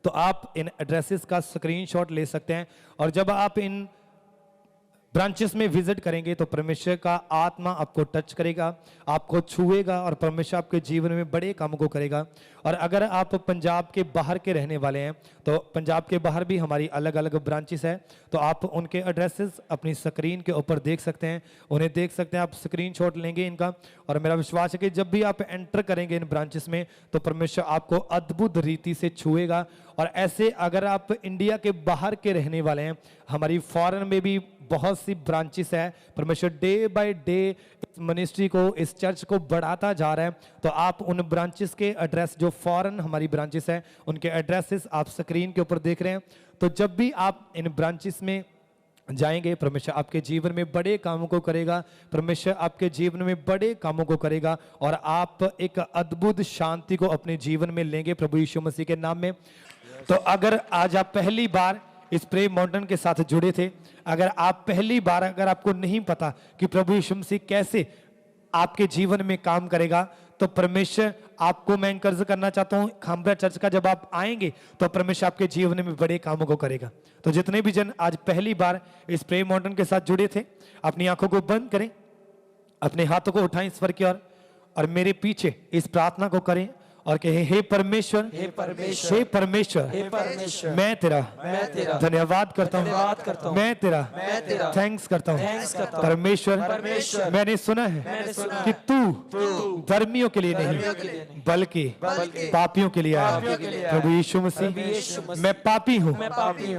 Speaker 7: तो आप इन एड्रेसेस का स्क्रीनशॉट ले सकते हैं। और जब आप इन ब्रांचेस में विजिट करेंगे तो परमेश्वर का आत्मा आपको टच करेगा, आपको छुएगा, और परमेश्वर आपके जीवन में बड़े कामों को करेगा। और अगर आप पंजाब के बाहर के रहने वाले हैं तो पंजाब के बाहर भी हमारी अलग अलग ब्रांचेस है। तो आप उनके एड्रेसेस अपनी स्क्रीन के ऊपर देख सकते हैं, उन्हें देख सकते हैं, आप स्क्रीनशॉट लेंगे इनका। और मेरा विश्वास है कि जब भी आप एंटर करेंगे इन ब्रांचेस में तो परमेश्वर आपको अद्भुत रीति से छुएगा। और ऐसे अगर आप इंडिया के बाहर के रहने वाले हैं, हमारी फॉरेन में भी बहुत सी ब्रांचेस है। परमेश्वर डे बाय डे इस मिनिस्ट्री को, इस चर्च को बढ़ाता जा रहा है। तो आप उन ब्रांचेस के एड्रेस, जो फॉरेन हमारी ब्रांचेस है, उनके एड्रेसेस आप स्क्रीन के ऊपर देख रहे हैं। तो जब भी आप इन ब्रांचेस में जाएंगे, परमेश्वर आपके जीवन में बड़े कामों को करेगा, परमेश्वर आपके जीवन में बड़े कामों को करेगा, और आप एक अद्भुत शांति को अपने जीवन में लेंगे प्रभु यीशु मसीह के नाम में। तो अगर आज आप पहली बार इस प्रेयर माउंटेन के साथ जुड़े थे, अगर आप पहली बार, अगर आपको नहीं पता कि प्रभु यीशु मसीह कैसे आपके जीवन में काम करेगा, तो परमेश्वर आपको मैं एनकरेज करना चाहता हूं, खाम्बरा चर्च का जब आप आएंगे तो परमेश्वर आपके जीवन में बड़े कामों को करेगा। तो जितने भी जन आज पहली बार इस प्रेयर माउंटेन के साथ जुड़े थे, अपनी आंखों को बंद करें, अपने हाथों को उठाएं ईश्वर की ओर, और मेरे पीछे इस प्रार्थना को करें और कहे, हे परमेश्वर, हे परमेश्वर, हे परमेश्वर, हे परमेश्वर, मैं तेरा धन्यवाद करता हूँ, मैं तेरा थैंक्स करता हूँ। परमेश्वर, मैंने सुना है कि तू धर्मियों के लिए नहीं बल्कि पापियों के लिए आया। प्रभु यीशु मसीह, मैं पापी हूँ,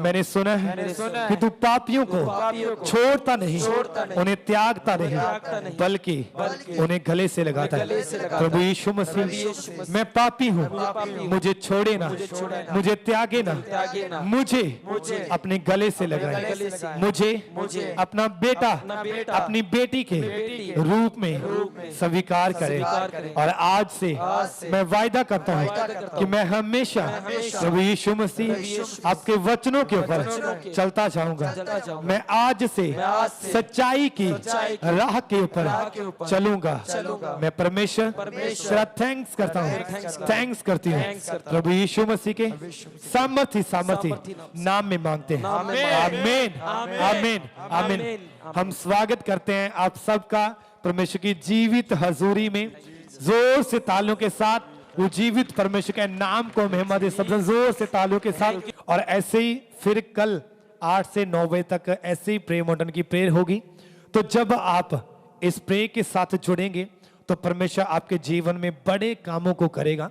Speaker 7: मैंने सुना है कि तू पापियों को छोड़ता नहीं, उन्हें त्यागता नहीं, बल्कि उन्हें गले से लगाता है। प्रभु यीशु मसीह, मैं पापी हूँ, मुझे छोड़े ना, मुझे त्यागे ना, मुझे अपने गले से लगाए, मुझे अपना बेटा, अपनी बेटी के रूप में स्वीकार करे। और आज से मैं वायदा करता हूँ कि मैं हमेशा प्रभु यीशु मसीह आपके वचनों के ऊपर चलता जाऊंगा। मैं आज से सच्चाई की राह के ऊपर चलूंगा। मैं परमेश्वर तेरा थैंक्स करता हूँ, थैंक्स करती हूँ। प्रभु यीशु मसीह के सामर्थी नाम में मांगते हैं, आमीन, आमीन, आमीन। हम स्वागत करते हैं आप सबका परमेश्वर की जीवित हजूरी में। जोर से तालियों के साथ वो जीवित परमेश्वर के नाम को महिमा दे, सबसे जोर से तालियों के साथ। और ऐसे ही फिर कल 8 से 9 बजे तक ऐसे ही प्रेयर माउंटेन की प्रेयर होगी। तो जब आप इस प्रे के साथ जुड़ेंगे तो परमेश्वर आपके जीवन में बड़े कामों को करेगा।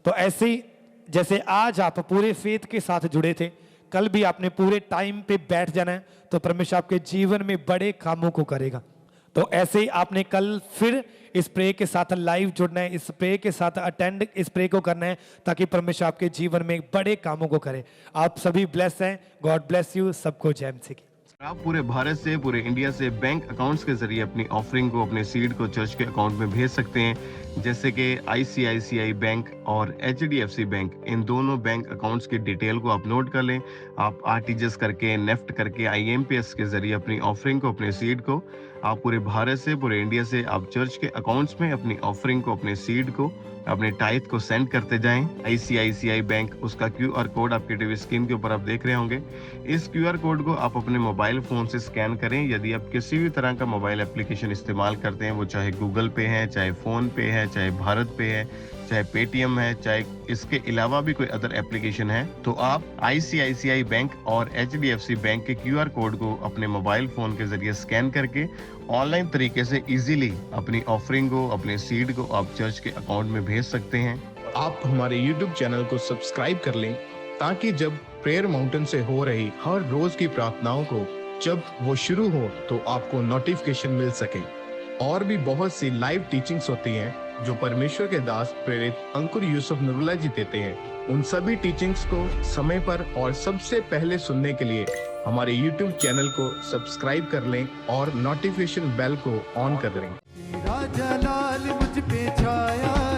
Speaker 7: तो ऐसे ही जैसे आज आप पूरे फेथ के साथ जुड़े थे, कल भी आपने पूरे टाइम पे बैठ जाना है, तो परमेश्वर आपके जीवन में बड़े कामों को करेगा। तो ऐसे ही आपने कल फिर इस प्रे के साथ लाइव जुड़ना है, इस प्रे के साथ अटेंड इस प्रे को करना है, ताकि परमेश्वर आपके जीवन में बड़े कामों को करे। आप सभी ब्लेस हैं। God bless you. सबको जय मसीह की।
Speaker 8: आप पूरे भारत से, पूरे इंडिया से बैंक अकाउंट्स के जरिए अपनी ऑफरिंग को, अपने सीड को चर्च के अकाउंट में भेज सकते हैं। जैसे कि ICICI बैंक और HDFC बैंक, इन दोनों बैंक अकाउंट्स की डिटेल को आप नोट कर लें। आप RTGS करके, नेफ्ट करके, IMPS के जरिए अपनी ऑफरिंग को, अपने सीड को, आप पूरे भारत से, पूरे इंडिया से आप चर्च के अकाउंट्स में अपनी ऑफरिंग को, अपने सीड को, अपने टाइथ को सेंड करते जाएं। ICICI बैंक, उसका QR कोड आपके टीवी स्क्रीन के ऊपर आप देख रहे होंगे। इस QR कोड को आप अपने मोबाइल फोन से स्कैन करें। यदि आप किसी भी तरह का मोबाइल एप्लीकेशन इस्तेमाल करते हैं, वो चाहे गूगल पे है, चाहे फोन पे है, चाहे भारत पे है, चाहे पेटीएम है, चाहे इसके अलावा भी कोई अदर एप्लीकेशन है, तो आप ICICI बैंक और HDFC बैंक के QR कोड को अपने मोबाइल फोन के जरिए स्कैन करके ऑनलाइन तरीके से इजीली अपनी ऑफरिंग को, अपने सीड को आप चर्च के अकाउंट में भेज सकते हैं।
Speaker 9: आप हमारे YouTube चैनल को सब्सक्राइब कर लें, ताकि जब प्रेयर माउंटेन से हो रही हर रोज की प्रार्थनाओं को जब वो शुरू हो तो आपको नोटिफिकेशन मिल सके। और भी बहुत सी लाइव टीचिंग्स होती हैं जो परमेश्वर के दास प्रेरित अंकुर यूसुफ नरूला जी देते हैं। उन सभी टीचिंग्स को समय पर और सबसे पहले सुनने के लिए हमारे YouTube चैनल को सब्सक्राइब कर लें और नोटिफिकेशन बेल को ऑन कर लें।
Speaker 1: तेरा जलाल मुझ पे छाया